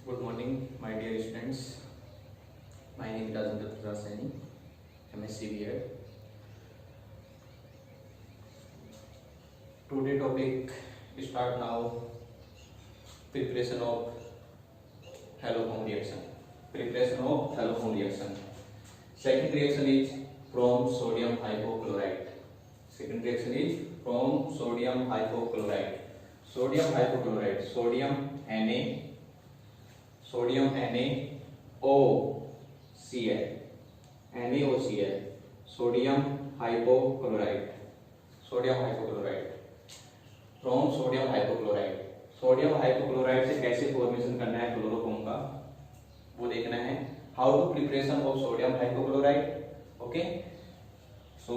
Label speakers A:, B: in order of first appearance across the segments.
A: Good morning, my dear students. My name is Rajendra Prasad Saini, MSc B.Ed. Today topic start now. Preparation of halochrome reaction. Preparation of halochrome reaction. Second reaction is from sodium hypochlorite. Second reaction is from sodium hypochlorite. Sodium hypochlorite. Sodium NaOCl. NaOCl. Sodium hypochlorite. Sodium hypochlorite. From sodium hypochlorite. Sodium hypochlorite से कैसे formation करना है chloroform का वो देखना है. How to preparation of sodium hypochlorite. Okay, so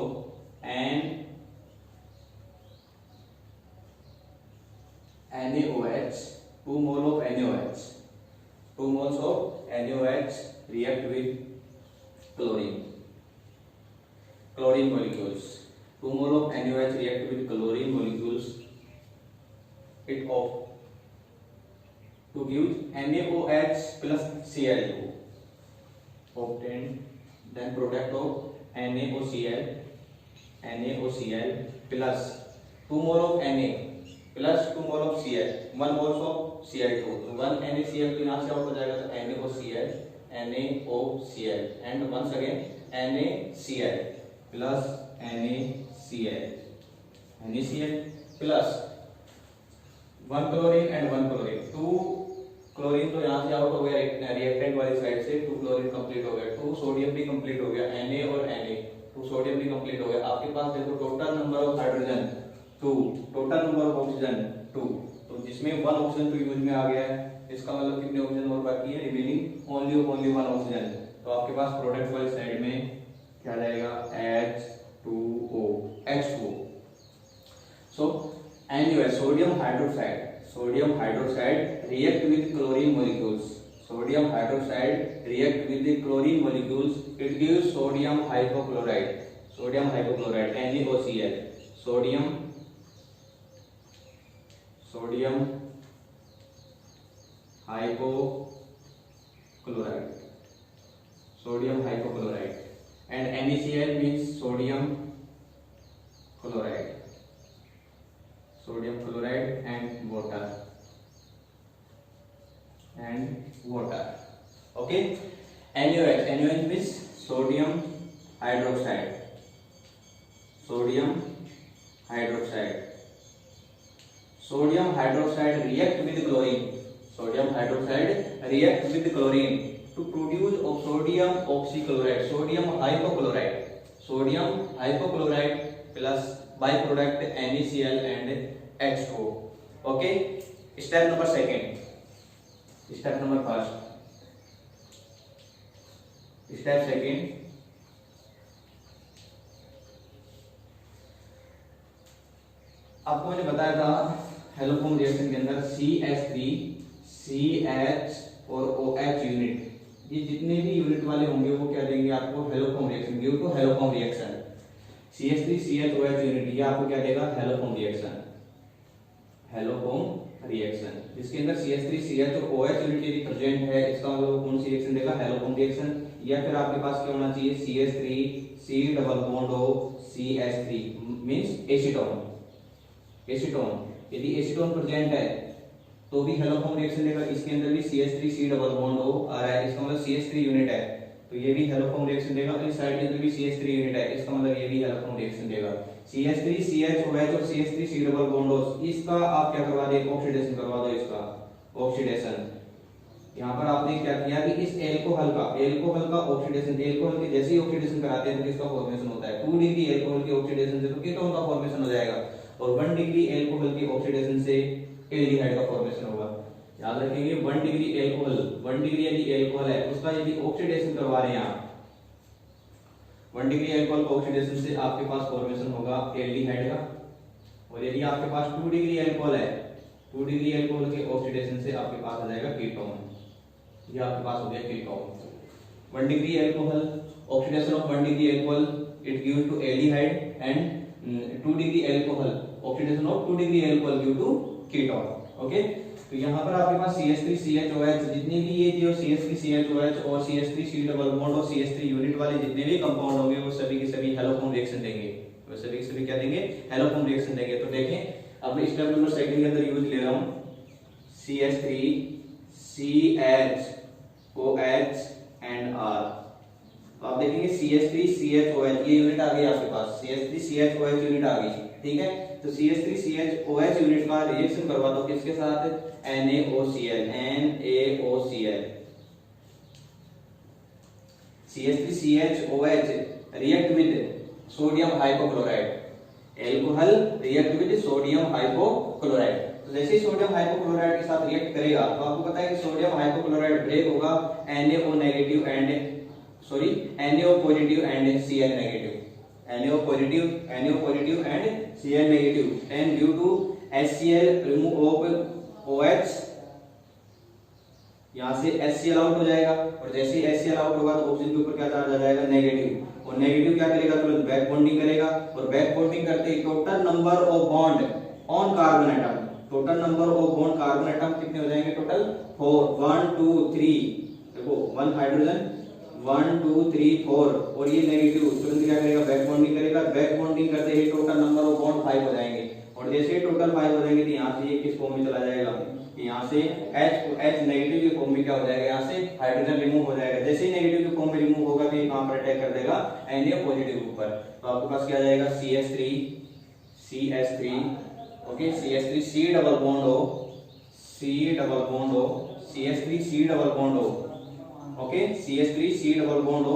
A: NaOH, 2 mole of NaOH, 2 moles of NaOH react with chlorine molecules. 2 mole of NaOH react with chlorine molecules. It of to give NaOH plus Cl2 obtained. Then product of NaOCl plus 2 mole of Na plus 2 mole of Cl, 1 mole of Cl2. तो 1 NaCl तो यहाँ से out हो जाएगा, तो NaOCl and once again NaCl plus NaCl plus 1 chlorine and 1 chlorine. 2 chlorine तो यहाँ से आउट हो गया रिएक्टेंट वाली साइड से. 2 क्लोरीन कंप्लीट हो गया. 2 सोडियम भी कंप्लीट हो गया. Na और Na 2 सोडियम भी कंप्लीट हो गया. आपके पास देखो total number of hydrogen 2, total number of oxygen 2. तो जिसमें 1 ऑक्सीजन तो यूज में आ गया है, इसका मतलब कितने ऑक्सीजन और बाकी है? Remaining only 1 oxygen. तो आपके पास प्रोडक्ट वाली साइड में क्या जाएगा? H2O. So NaOH, sodium hydroxide react with chlorine molecules. Sodium hydroxide react with the chlorine molecules. It gives sodium hypochlorite. NaOCl. Sodium hypochlorite. And NaCl means sodium chloride and water. Okay, NaOH means sodium hydroxide. Sodium hydroxide react with chlorine to produce sodium oxychloride, sodium hypochlorite plus byproduct NaCl and H2O. Okay, step number first. Step second, आपको मैंने बताया था haloform reaction के अंदर CH3 CH और OH unit, ये जितने भी यूनिट वाले होंगे वो क्या देंगे आपको? Haloform reaction. Give to haloform reaction. CH3 CH OH unit ये आपको क्या देगा? Haloform reaction. जिसके अंदर CH3 CH और OH यूनिट यदि प्रेजेंट है, इसका मतलब कौन सी रिएक्शन देगा? Haloform reaction. या फिर आपके पास क्या होना चाहिए? CH3 C double bond O CH3 means acetone. यदि एसीटोन प्रेजेंट है तो भी हेलोफॉर्म रिएक्शन देगा. इसके अंदर भी CH3 C double bond O आ रहा है, इसका मतलब CH3 यूनिट है, तो ये भी हेलोफॉर्म रिएक्शन देगा. और इस साइड के अंदर भी CH3 यूनिट है, इसका मतलब ये भी हेलोफॉर्म रिएक्शन देगा. CH3 CH OH और CH3 C double bond O, इसका आप क्या करवा दे? ऑक्सीडेशन करवा दो. इसका ऑक्सीडेशन यहाँ पर आपने क्या किया कि इस एल्कोहल का ऑक्सीडेशन, एल्कोहल के जैसे ही ऑक्सीडेशन कराते हैं तो किसका फॉर्मेशन होता है? 2 डिग्री एल्कोहल के ऑक्सीडेशन से तो कीटोन का फॉर्मेशन हो जाएगा, और 1 डिग्री एल्कोहल के ऑक्सीडेशन से एल्डिहाइड का फॉर्मेशन होगा. याद रखेंगे 1 डिग्री एल्कोहल, 1 डिग्री यदि एल्कोहल है उसका यदि ऑक्सीडेशन करवा रहे हैं आप, 1 डिग्री एल्कोहल का ऑक्सीडेशन से आपके पास फॉर्मेशन होगा एल्डिहाइड का. और यदि आपके पास 2 डिग्री एल्कोहल है, 2 डिग्री एल्कोहल के ऑक्सीडेशन से आपके पास आ जाएगा कीटोन. ये आपके पास हो गया ketone. 1 degree alcohol, oxidation of 1 degree alcohol, it gives to aldehyde, and 2 degree alcohol, oxidation of 2 degree alcohol give to ketone. Okay, तो यहाँ पर आपके पास CH3CHOH जितने भी ये जो CH3CHOH और CH3C डबल बॉन्ड और CH3 यूनिट वाले जितने भी कंपाउंड होंगे वो सभी के सभी हेलोफॉर्म रिएक्शन देंगे। वो सभी के सभी क्या देंगे? हेलोफॉर्म रिएक्शन देंगे। तो देखें अब स्टेप नंबर सेकंड के अंदर यूज ले रहा हूं CH3CHOH एंड R। तो आप देखेंगे CH3CHOH ये यूनिट आ गई आपके पास, CH3CHOH यूनिट आ गई, ठीक है। तो CH3CHOH यूनिट का रिएक्शन करवा दो किसके साथ? NaOCl, NaOCl। CH3CHOH react with sodium hypochlorite, alcohol react with sodium hypochlorite। तो जैसे ही सोडियम हाइपोक्लोराइड के साथ रिएक्ट करेगा तो आपको पता है कि सोडियम हाइपोक्लोराइड ब्रेक होगा NaO negative and NaO positive and Cl negative, NaO positive and Cl negative, and due to HCl remove of OH, यहाँ से HCl आउट हो जाएगा और जैसे ही HCl आउट होगा तो ऑक्सीजन के ऊपर क्या चार्ज आ जाएगा? नेगेटिव। और नेगेटिव क्या करेगा? तुरंत बैक बॉन्डिंग करेगा और बैक बॉन्डिंग करते ही total number of bond on carbon atom, total number of bond carbon atom कितने हो जाएंगे? टोटल 4, 1 2 3, देखो 1 हाइड्रोजन 1 2 3 4 और ये नेगेटिव तुरंत क्या करेगा? बैक बॉन्डिंग करेगा। बैक बॉन्डिंग करते ही टोटल नंबर ऑफ बॉन्ड 5 हो जाएंगे और जैसे ही टोटल 5 हो जाएंगे तो यहाँ से ये किस फॉर्म में चला जाएगा? यहाँ से H नेगेटिव के फॉर्म में क्या हो जाएगा? यहाँ से हाइड्रोजन रिमूव हो जाएगा। जैसे ही नेगेटिव के फॉर्म में रिमूव होगा तो ये कहां पर अटैक कर देगा? Na पॉजिटिव के ऊपर। तो आपके पास क्या आ जाएगा? CH3 okay, CH3C double bond O, CH3C double bond O, okay, CH3C double bond O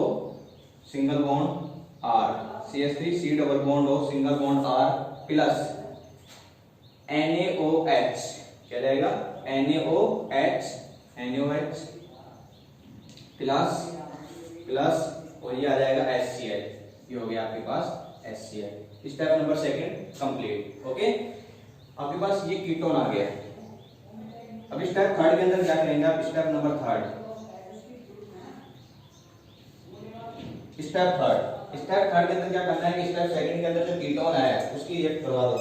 A: single bond R, CH3C double bond O single bond R plus NaOH, क्या जाएगा? NaOH प्लस और ये आ जाएगा HCl, ये हो गया आपके पास HCl। Step number second complete, okay. आपके पास ये कीटोन आ गया। अब स्टेप थर्ड के अंदर क्या करेंगे आप? स्टेप नंबर थर्ड के अंदर क्या करना है कि स्टेप सेकंड के अंदर जो कीटोन आया उसकी रिएक्ट करवा दो।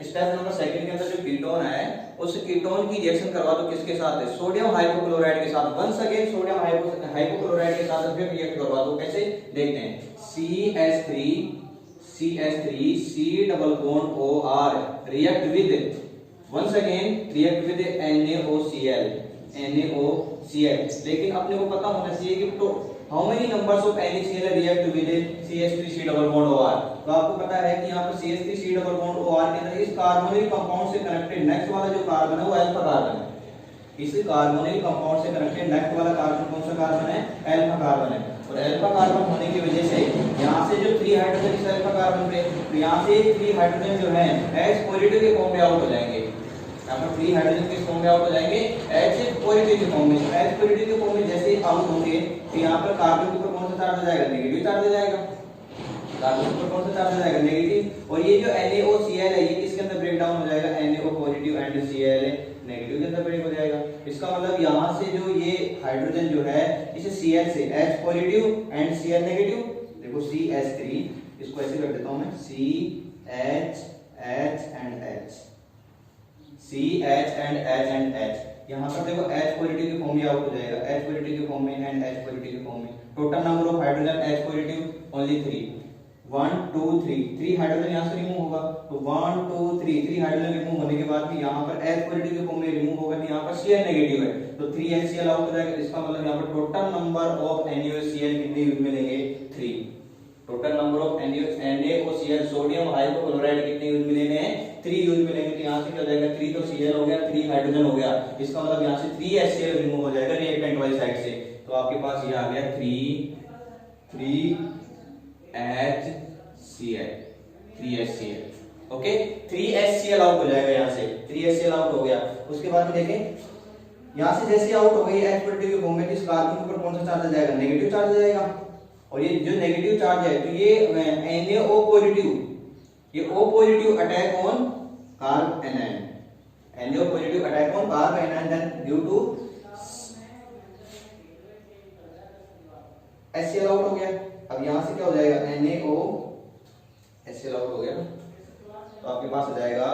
A: स्टेप नंबर सेकंड के अंदर जो कीटोन है उस कीटोन की रिएक्शन करवा दो किसके साथ? सोडियम हाइपोक्लोराइड के साथ। वंस अगेन सोडियम हाइपोक्लोराइड के साथ फिर रिएक्ट करवा दो। कैसे? देखते हैं। CH3C double bond OR react with once again react with NaOCl। लेकिन अपने को पता होना चाहिए कि तो how many numbers of NaCl react with CH3C double bond OR। तो आपको पता है कि यहाँ पर CH3C डबल बॉन्ड OR के अंदर इस कार्बोनिल कंपाउंड से कनेक्टेड नेक्स्ट वाला जो कार्बन है वो अल्फा कार्बन है। इस कार्बोनिल कंपाउंड से कनेक्टेड नेक्स्ट वाला कार्बन कौन सा कार्बन है? अल्फा कार्बन है। और अल्फा कार्बन होने की वजह से यहाँ से जो 3 हाइड्रोजन इस अल्फा कार्बन पे, तो यहाँ से 3 हाइड्रोजन जो है H पॉजिटिव के फॉर्म में आउट हो जाएंगे। यहाँ पर 3 हाइड्रोजन किस फॉर्म में आउट हो जाएंगे? H पॉजिटिव के फॉर्म में। H पॉजिटिव के फॉर्म में जैसे ही आउट होंगे तो यहाँ पर कार्बन के ऊपर कौन सा चार्ज आ जाएगा? नेगेटिव चार्ज आ जाएगा। कार्बन के ऊपर कौन सा चार्ज आ जाएगा? नेगेटिव। और ये जो NaOCl है ये किसके अंदर ब्रेक डाउन हो जाएगा? NaO positive and Cl negative के अंदर ब्रेक हो जाएगा। इसका मतलब यहाँ से जो ये हाइड्रोजन जो है इसे Cl से H positive and Cl negative, देखो CH3 इसको ऐसे कर देता हूं मैं, CH एंड H यहाँ पर देखो H पॉजिटिव के फॉर्म में आउट हो जाएगा, H पॉजिटिव के फॉर्म में एंड H पॉजिटिव के फॉर्म में। Total number of hydrogen H positive only 3, 1 2 3 hydrogen यहाँ से रिमूव होगा। तो 1 2 3 हाइड्रोजन रिमूव होने के बाद भी यहाँ पर H पॉजिटिव के फॉर्म में रिमूव होगा तो यहाँ पर Cl नेगेटिव है तो 3HCl आउट हो जाएगा। इसका मतलब यहाँ पर टोटल नंबर ऑफ NaOCl कितने यूज मिलेंगे? 3। Total number of NaOCl sodium hypochlorite कितने यूज मिलेंगे? 3 यूज मिलेंगे। तो यहाँ से क्या हो जाएगा? 3 तो Cl हो गया, 3 हाइड्रोजन हो गया। इसका मतलब यहाँ से 3HCl रिमूव हो जाएगा रिएक्टेंट वाली साइड से। तो आपके पास ये आ गया 3HCl, ओके। 3HCl आउट हो जाएगा यहाँ से, 3HCl आउट हो गया। उसके बाद में देखें यहाँ से जैसे आउट हो गई H पॉजिटिव के फॉर्म में, इस कार्बन के ऊपर कौन सा चार्ज आ जाएगा? नेगेटिव चार्ज आ जाएगा। और ये जो नेगेटिव चार्ज है तो ये NaO पॉजिटिव, ये O positive attack on carb anion, NaO positive attack on carb anion then due to HCl out हो गया। अब यहाँ से क्या हो जाएगा? NaO HCl आउट हो गया। आपके पास आ जाएगा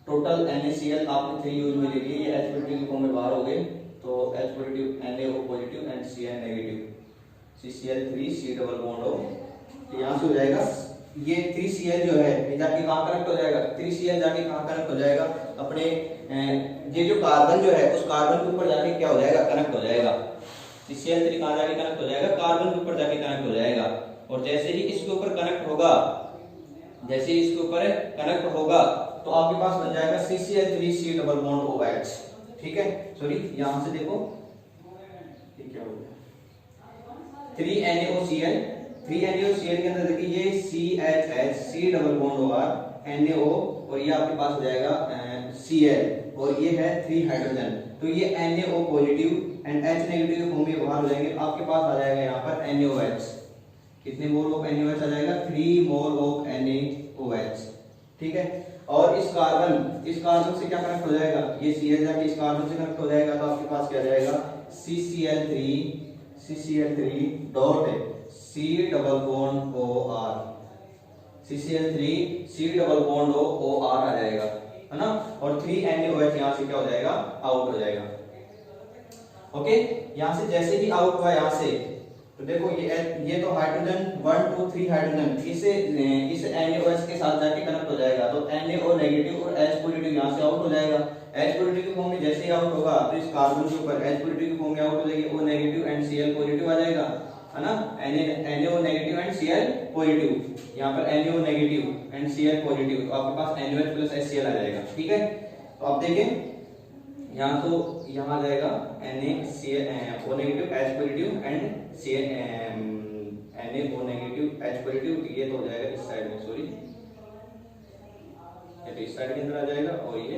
A: टोटल NaCl आपने 3 यूज में ले लिए, ये H पॉजिटिव के फॉर्म में बाहर हो गए, तो H positive NaO positive and Cl negative, CCl3 C double bond O, तो यहां से हो जाएगा ये 3Cl जो है ये जाके कहां कनेक्ट हो जाएगा, 3Cl जाके कहां कनेक्ट हो जाएगा, अपने ये जो कार्बन जो है उस कार्बन के ऊपर जाके क्या हो जाएगा, कनेक्ट हो जाएगा। CCl3 कहां जाके कनेक्ट हो जाएगा, कार्बन के ऊपर जाके कनेक्ट हो जाएगा, और जैसे ही इसके ऊपर कनेक्ट होगा, जैसे ही इसके ऊपर कनेक्ट होगा तो आपके पास बन जाएगा CCl3 C double bond OH, ठीक है। सॉरी यहां से देखो ये क्या हो गया, 3NaOCl, 3NaOCl के अंदर देखिए ये CHH C double bond OR NaO, और ये आपके पास हो जाएगा Cl, और ये है 3 हाइड्रोजन, तो ये NaO positive and H negative के फॉर्म में बाहर हो जाएंगे, आपके पास आ जाएगा यहाँ पर NaOH, कितने मोल ऑफ NaOH आ जाएगा, 3 मोल ऑफ NaOH, ठीक है। और इस कार्बन से क्या कनेक्ट हो जाएगा, ये Cl जाके इस कार्बन से कनेक्ट हो जाएगा, तो आपके पास क्या जाएगा CCl3 dot C double bond OR, CCl3 C double bond OR आ जाएगा, है ना, और 3NaOH यहां से क्या हो जाएगा, आउट हो जाएगा। ओके, यहां से जैसे ही आउट हुआ यहां से, तो देखो ये तो हाइड्रोजन 1 2 3 हाइड्रोजन इस NaOH के साथ जाके कनेक्ट हो जाएगा, तो NaO नेगेटिव और H पॉजिटिव यहां से आउट हो जाएगा। H पॉजिटिव के फॉर्म में जैसे ही आउट होगा तो इस कार्बन के ऊपर H पॉजिटिव के फॉर्म में आउट हो जाएगी, O negative and Cl positive आ जाएगा, है ना, NaO negative and Cl positive, यहां पर NaO negative and Cl positive, तो आपके पास NaOH प्लस HCl आ जाएगा, ठीक है। तो आप देखें यहाँ तो यहाँ आ जाएगा NaCl O negative H positive and NaO negative H positive, ये तो हो जाएगा इस साइड में, सॉरी ये तो इस साइड के अंदर आ जाएगा और ये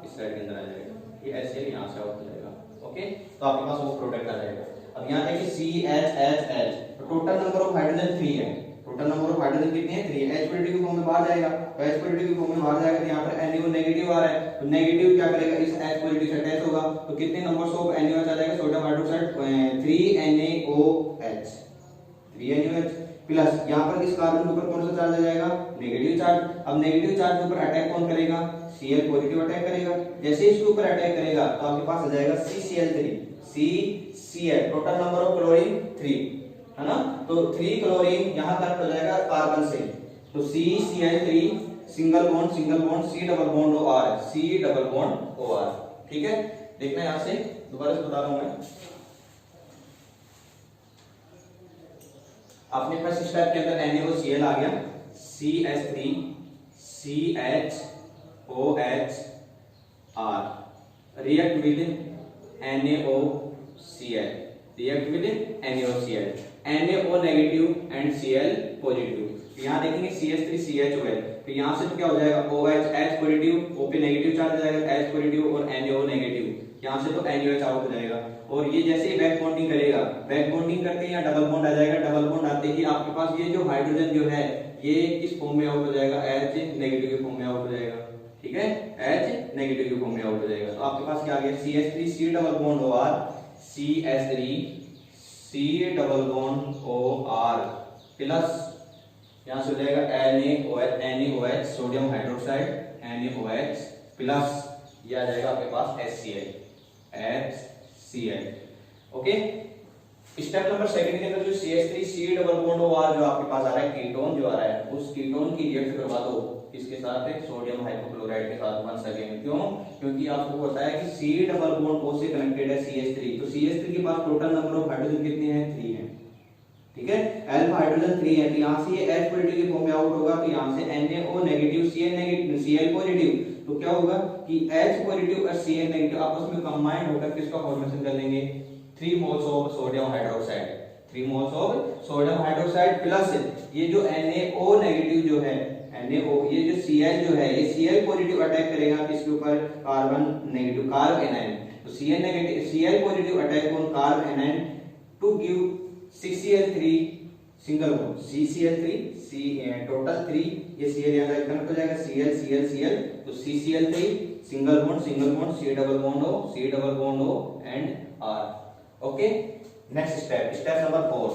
A: इस साइड के अंदर आ जाएगा, ये HCl यहाँ से आउट हो जाएगा। ओके, तो आपके पास वो प्रोडक्ट आ जाएगा। अब यहाँ देखिए CHHH, तो टोटल नंबर ऑफ हाइड्रोजन 3 है, टोटल नंबर ऑफ हाइड्रोजन कितने हैं, 3 है। H पॉजिटिव के फॉर्म में बाहर जाएगा, तो H पॉजिटिव के फॉर्म में बाहर जाएगा, तो यहाँ पर NaO नेगेटिव आ रहा है, तो नेगेटिव क्या करेगा, इस H पॉजिटिव से अटैच होगा, तो कितने नंबर्स ऑफ NaOH आ जाएगा, sodium hydroxide 3NaOH, 3NaOH plus यहाँ पर इस कार्बन के ऊपर कौन सा चार्ज आ जाएगा, नेगेटिव चार्ज। अब नेगेटिव चार्ज के ऊपर अटैक कौन करेगा, Cl पॉजिटिव अटैक करेगा, जैसे इसके ऊपर अटैक करेगा तो आपके पास आ जाएगा CCl3, total number of chlorine 3, है ना, तो 3 क्लोरीन यहाँ कनेक्ट हो जाएगा कार्बन से, तो CCl3 single bond C double bond OR, C double bond OR, ठीक है। देखना यहाँ से दोबारा से बता रहा हूं मैं, अपने पास स्टेप के अंदर NaOCl आ गया, CH3 CHOH R react with NaOCl, NaO negative and Cl positive. यहाँ देखेंगे CH3CHOL, तो यहाँ से तो क्या हो जाएगा, OH H पॉजिटिव, O पे नेगेटिव चार्ज आ जाएगा, H पॉजिटिव और NaO नेगेटिव, यहाँ से तो NaOH आउट हो जाएगा। और ये जैसे ही बैक बॉन्डिंग करेगा, बैक बॉन्डिंग करते ही यहाँ डबल बॉन्ड आ जाएगा, डबल बॉन्ड आते ही आपके पास ये जो हाइड्रोजन जो है ये इस फॉर्म में आउट हो जाएगा, H नेगेटिव के फॉर्म में आउट हो जाएगा, ठीक है, H नेगेटिव के फॉर्म में आउट हो जाएगा। तो आपके पास क्या आ गया, CH3 C double bond OR, CH3 C double bond OR plus यहाँ से हो जाएगा NaOH sodium hydroxide NaOH plus ये आ जाएगा आपके पास HCl। Okay, step number second के अंदर जो CH3 C double bond OR जो आपके पास आ रहा है, कीटोन जो आ रहा है, उस कीटोन की रिएक्ट करवा दो इसके साथ है सोडियम हाइपोक्लोराइड के साथ वंस अगेन। क्यों, क्योंकि आपको पता है कि C डबल बॉन्ड O से कनेक्टेड है CH3, तो CH3 के पास टोटल नंबर ऑफ हाइड्रोजन कितने हैं, 3 हैं, ठीक है, अल्फा हाइड्रोजन 3 है, तो यहाँ से ये H पॉजिटिव के फॉर्म में आउट होगा, तो यहाँ से NaO नेगेटिव Cl पॉजिटिव, तो क्या होगा कि H पॉजिटिव और Cl नेगेटिव आपस में कंबाइंड होकर किसका फॉर्मेशन कर लेंगे, 3 moles of sodium hydroxide, 3 moles of sodium hydroxide plus ये जो NaO नेगेटिव जो है, NaO ये जो Cl जो है ये Cl पॉजिटिव अटैक करेगा किसके ऊपर, कार्बन नेगेटिव, कार्ब एनायन, तो Cl negative Cl positive attack on carb anion to give CCl3 single bond, CCl3 total 3, ये Cl यहां तक कनेक्ट हो जाएगा, Cl तो CCl3 single bond C double bond O and R। Okay, next step number 4,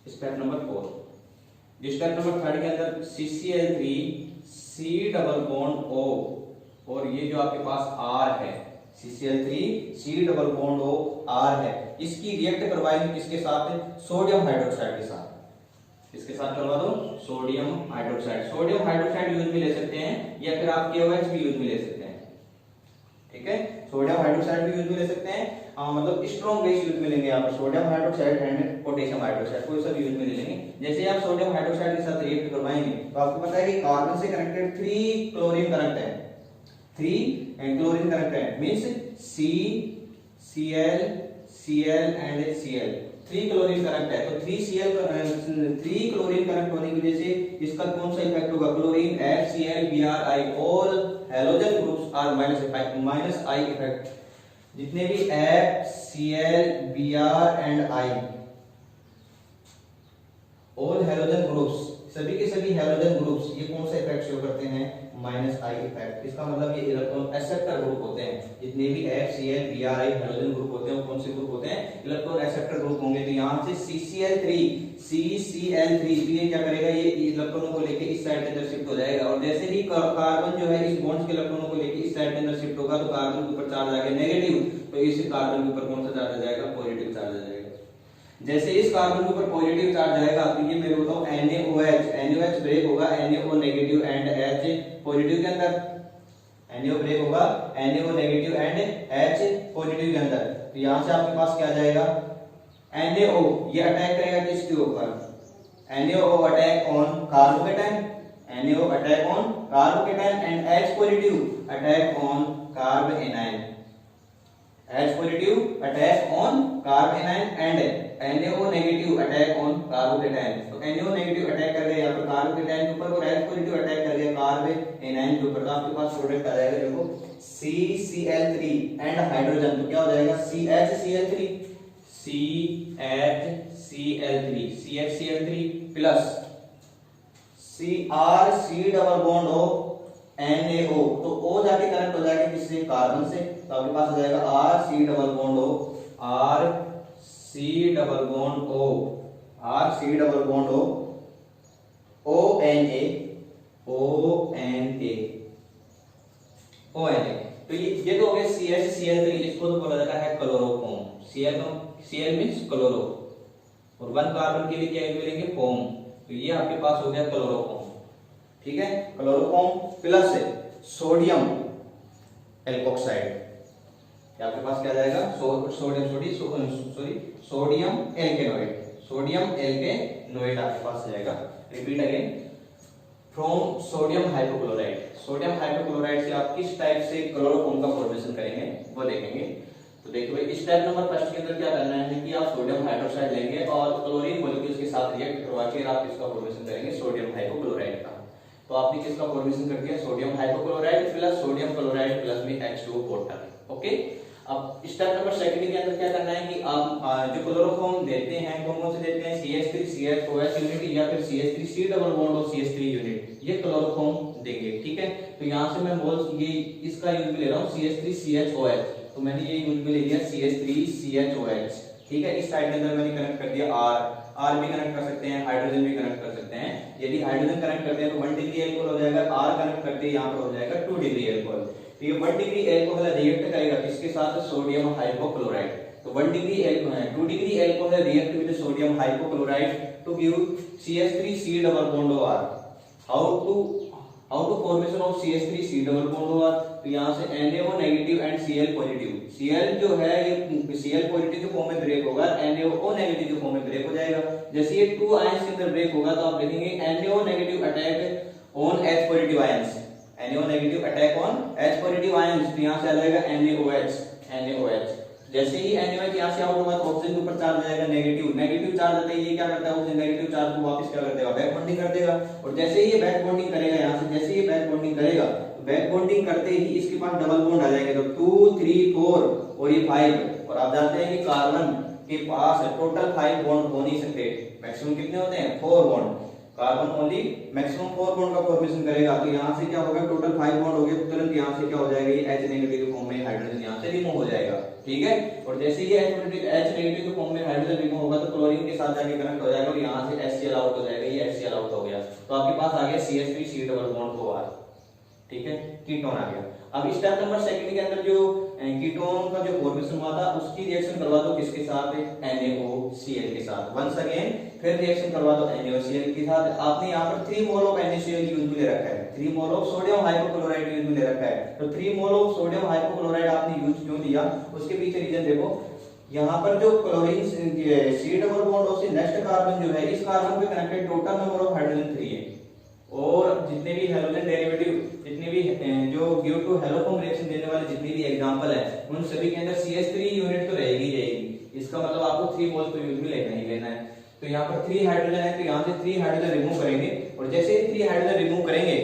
A: step number 4 जो step number 3 के अंदर CCl3 C double bond O और ये जो आपके पास R है, CCl3 C double bond O R है, इसकी रिएक्ट करवाएंगे किसके साथ? सोडियम हाइड्रोक्साइड के साथ। इसके साथ करवा दो sodium hydroxide. Sodium hydroxide use में ले सकते हैं या फिर आप KOH भी यूज में ले सकते हैं, ठीक है। सोडियम हाइड्रोक्साइड भी यूज में ले सकते हैं, मतलब स्ट्रॉन्ग बेस यूज में लेंगे यहाँ पर sodium hydroxide and potassium hydroxide, कोई सा भी यूज में ले लेंगे। जैसे आप सोडियम हाइड्रोक्साइड के साथ रिएक्ट करवाएंगे तो आपको पता है कि कार्बन से कनेक्टेड 3 क्लोरीन कनेक्ट है, 3 क्लोरीन कनेक्ट है, means CCl Cl and Cl, 3 chlorine connect है। तो 3 क्लोरीन कनेक्ट होने की वजह से इसका कौन सा इफेक्ट होगा? Chlorine FCl Bri all halogen groups are minus I effect. जितने भी FCl Br and I all halogen groups, सभी के सभी हैलोजन ग्रुप्स, ये कौन सा इफेक्ट शो करते हैं? Minus I effect. इसका मतलब ये इलेक्ट्रॉन एक्सेप्टर ग्रुप होते हैं। जितने भी FCl Bri हैलोजन ग्रुप होते हैं वो कौन से ग्रुप होते हैं? इलेक्ट्रॉन एक्सेप्टर ग्रुप होंगे। तो यहाँ से CCl3 ये क्या करेगा? ये इलेक्ट्रॉनों को लेके इस साइड के अंदर शिफ्ट हो जाएगा और जैसे ही कार्बन जो है इस बॉन्ड्स के इलेक्ट्रॉनों को लेके इस साइड के अंदर शिफ्ट होगा तो कार्बन के ऊपर चार्ज आ गया नेगेटिव, तो इस कार्बन के ऊपर कौन सा चार्ज आ जाएगा? पॉजिटिव चार्ज आ जाएगा। जैसे इस कार्बन के ऊपर पॉजिटिव चार्ज आएगा तो ये मैं बोलता हूं NaOH ब्रेक होगा NaO negative and H positive के अंदर, NaO ब्रेक होगा NaO negative and H positive के अंदर। तो यहां से आपके पास क्या आ जाएगा? NaO ये अटैक करेगा किसके ऊपर? NaO attack on carbocation, NaO attack on carbocation and H positive attack on carbanion, H positive attack on carbanion and NaO negative attack on carbocation. तो NaO नेगेटिव अटैक कर गया यहाँ पर कार्बोकेटाइन के ऊपर और H पॉजिटिव अटैक कर गया कार्बोएनाइन के ऊपर। तो आपके पास प्रोडक्ट आ जाएगा देखो CCl3 एंड हाइड्रोजन, तो क्या हो जाएगा? CHCl3 plus C double bond O NaO, तो O जाके कनेक्ट हो जाएगा किससे? कार्बन से। तो आपके पास आ जाएगा RC double bond O RC double bond O ONA। तो ये तो हो गया CHCl3, इसको तो बोला जाता है क्लोरोफॉर्म। Cl मींस क्लोरो और 1 कार्बन के लिए क्या मिलेंगे? फॉर्म। तो ये आपके पास हो गया क्लोरोफॉर्म, ठीक है। क्लोरोफॉर्म प्लस सोडियम एल्कोक्साइड, आपके पास क्या जाएगा? सोडियम एल्केनोइड आपके पास जाएगा। Repeat again, from sodium hypochlorite से आप किस टाइप से क्लोरोफॉर्म का फॉर्मेशन करेंगे वो देखेंगे। तो देखिए भाई, स्टेप नंबर फर्स्ट के अंदर क्या करना है कि आप सोडियम हाइड्रोक्साइड लेंगे और क्लोरीन मॉलिक्यूल्स के साथ रिएक्ट करवा के आप इसका फॉर्मेशन करेंगे सोडियम हाइपोक्लोराइड का। तो आपने किसका फॉर्मेशन कर दिया? Sodium hypochlorite plus sodium chloride plus में H2O वाटर। ओके, अब स्टेप नंबर सेकंड के अंदर क्या करना है कि आप जो क्लोरोफॉर्म देते हैं कौन से देते हैं? CH3CHOH यूनिट या फिर CH3C डबल बॉन्ड और CH3 यूनिट, ये क्लोरोफॉर्म देंगे, ठीक है। तो यहाँ से मैं ये इसका यूज में ले रहा हूँ CH3CHOH, तो मैंने ये यूज में ले लिया CH3CHOH, ठीक है। इस साइड के अंदर मैंने कनेक्ट कर दिया R भी कनेक्ट कर सकते हैं, हाइड्रोजन भी कनेक्ट कर सकते हैं। यदि हाइड्रोजन कनेक्ट करते हैं तो 1 डिग्री एल्कोहल हो जाएगा, R कनेक्ट करते हैं यहाँ पर हो जाएगा 2 डिग्री एल्कोहल। तो ये 1 डिग्री एल्कोहल रिएक्ट करेगा किसके साथ? Sodium hypochlorite. तो 1 डिग्री एल्कोहल है, 2 degree alcohol react with sodium hypochlorite to give CH3C double bond O R। How to formation of CH3C double bond O R? तो यहाँ से NaO negative and Cl positive. Cl जो है ये Cl positive के form में break होगा, NaO negative के फॉर्म में ब्रेक हो जाएगा। जैसे ये 2 आयंस के अंदर ब्रेक होगा तो आप देखेंगे NaO negative attack on H positive ions, NaO negative attack on H positive ions. तो यहाँ से आ जाएगा NaOH। जैसे ही NaOH यहाँ से आउट होगा तो ऑक्सीजन के ऊपर चार्ज आ जाएगा नेगेटिव चार्ज आता है। ये क्या करता है? ऑक्सीजन नेगेटिव चार्ज को वापस क्या कर देगा? बैक बॉन्डिंग कर देगा। और जैसे ही ये बैक बॉन्डिंग करेगा यहाँ से, जैसे ही बैक बॉन्डिंग करेगा तो बैक बॉन्डिंग करते ही इसके पास डबल बॉन्ड आ जाएंगे। तो 2 3 4 और ये 5। और आप जानते हैं कि कार्बन के पास टोटल 5 बॉन्ड हो नहीं सकते, मैक्सिमम कितने होते हैं? 4 bond. Carbon only maximum 4 bond का फॉर्मेशन करेगा। तो यहाँ से क्या होगा? टोटल 5 बॉन्ड हो गए, तुरंत यहाँ से क्या हो जाएगा? ये H नेगेटिव के फॉर्म में हाइड्रोजन यहाँ से रिमूव हो जाएगा, ठीक है। और जैसे ही H नेगेटिव के फॉर्म में हाइड्रोजन रिमूव होगा तो क्लोरीन के साथ जाके कनेक्ट हो जाएगा और यहाँ से HCl आउट हो जाएगा, ये HCl आउट हो तो आपके पास आ गया CH3 C double bond OR, ठीक है, कीटोन आ गया। अब स्टेप नंबर सेकंड के अंदर जो कीटोन का जो फॉर्मेशन हुआ था उसकी रिएक्शन करवा दो किसके साथ, NaOCl के साथ। वंस अगेन फिर रिएक्शन करवा दो NaOCl के साथ। आपने यहाँ पर 3 मोल ऑफ NaCl यूज में ले रखा है, 3 mole of sodium hypochlorite use में ले रखा है। तो 3 मोल ऑफ सोडियम हाइपोक्लोराइड आपने यूज क्यों दिया, उसके पीछे रीजन देखो। यहाँ पर जो chlorine C double bond O से नेक्स्ट कार्बन जो है, इस कार्बन पे connected total number of hydrogen 3 है, और जितने भी हेलोजन डेरिवेटिव, जितने भी जो गिव टू हेलोफॉर्म रिएक्शन देने वाले जितने भी एग्जांपल है, उन सभी के अंदर CH3 यूनिट तो रहेगी रहेगी। इसका मतलब आपको 3 मोल तो यूज में लेना ही लेना है। तो यहाँ पर 3 हाइड्रोजन है, तो यहाँ से 3 हाइड्रोजन रिमूव करेंगे, और जैसे ही 3 हाइड्रोजन रिमूव करेंगे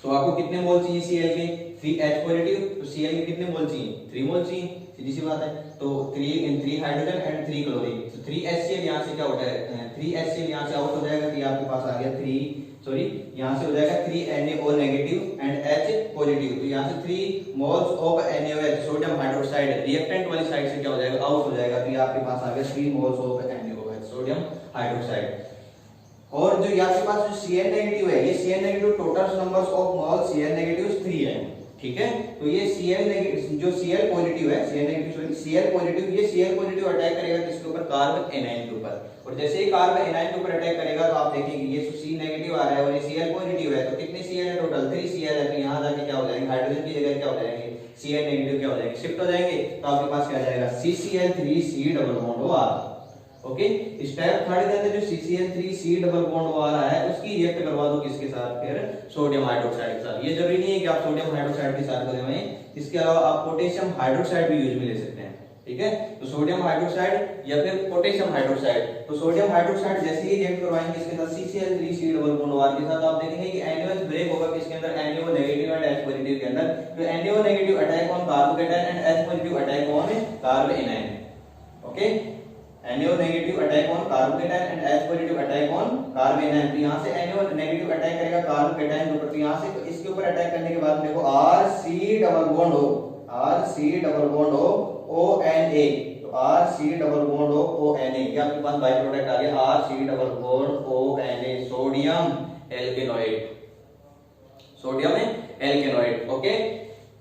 A: तो आपको कितने मोल चाहिए Cl के, 3H पॉजिटिव। तो Cl के कितने मोल चाहिए, 3 मोल चाहिए, सीधी सी बात है। तो 3 हाइड्रोजन एंड 3 क्लोरीन, तो 3HCl यहाँ से क्या हो जाएगा, 3HCl यहाँ से आउट हो जाएगा, तो आपके पास आ गया 3 सॉरी यहाँ से हो जाएगा 3Na negative and H positive. तो यहाँ से 3 moles of NaOH sodium hydroxide reactant वाली साइड से क्या हो जाएगा, आउट हो जाएगा। तो ये आपके पास आ गया 3 moles of NaOH sodium hydroxide. और जो यहाँ के पास जो Cl नेगेटिव है, ये Cl negative total numbers of mole Cl negative 3 है, ठीक है। तो ये Cl नेगेटिव जो Cl पॉजिटिव है, Cl negative sorry Cl positive, ये Cl पॉजिटिव अटैक करेगा किसके ऊपर, कार्बन एनाइन के ऊपर। और जैसे ही कार्बन एनाइन के ऊपर अटैक करेगा तो आप देखेंगे ये C नेगेटिव आ रहा है और ये Cl पॉजिटिव है, तो कितने Cl है टोटल, 3 Cl है। तो यहाँ जाके क्या हो जाएंगे, हाइड्रोजन की जगह क्या हो जाएंगे, Cl नेगेटिव क्या हो जाएंगे, शिफ्ट हो जाएंगे। तो आपके पास क्या आ जाएगा, CCl3C double bond OR। Okay, step third के अंदर जो CCl3C डबल बॉन्ड O आ रहा है उसकी रिएक्ट करवा दो किसके साथ, फिर सोडियम हाइड्रोक्साइड के साथ। ये जरूरी नहीं है कि आप सोडियम हाइड्रोक्साइड के साथ करें, इसके अलावा आप पोटेशियम हाइड्रोक्साइड भी यूज में ले सकते हैं, ठीक है। तो सोडियम हाइड्रोक्साइड या फिर पोटेशियम हाइड्रोक्साइड, तो सोडियम हाइड्रोक्साइड जैसे ही रिएक्ट करवाएंगे इसके साथ CCl3C डबल बॉन्ड OR के साथ, आप देखेंगे कि NaOH ब्रेक होगा किसके अंदर, NaO negative and H positive के अंदर। तो NaO negative attack on carbocation and H positive attack on carbanion. Okay, NaO negative attack on carbocation and H positive attack on carbanion. तो यहां से NaO नेगेटिव अटैक करेगा carbocation के ऊपर, तो यहां से इसके ऊपर अटैक करने के बाद देखो RC double bond O, RC double bond O ONA, तो RC double bond O ONA, ये आपके पास बाय प्रोडक्ट आ गया RC double bond ONA, sodium alkanoate, sodium alkanoate. Okay,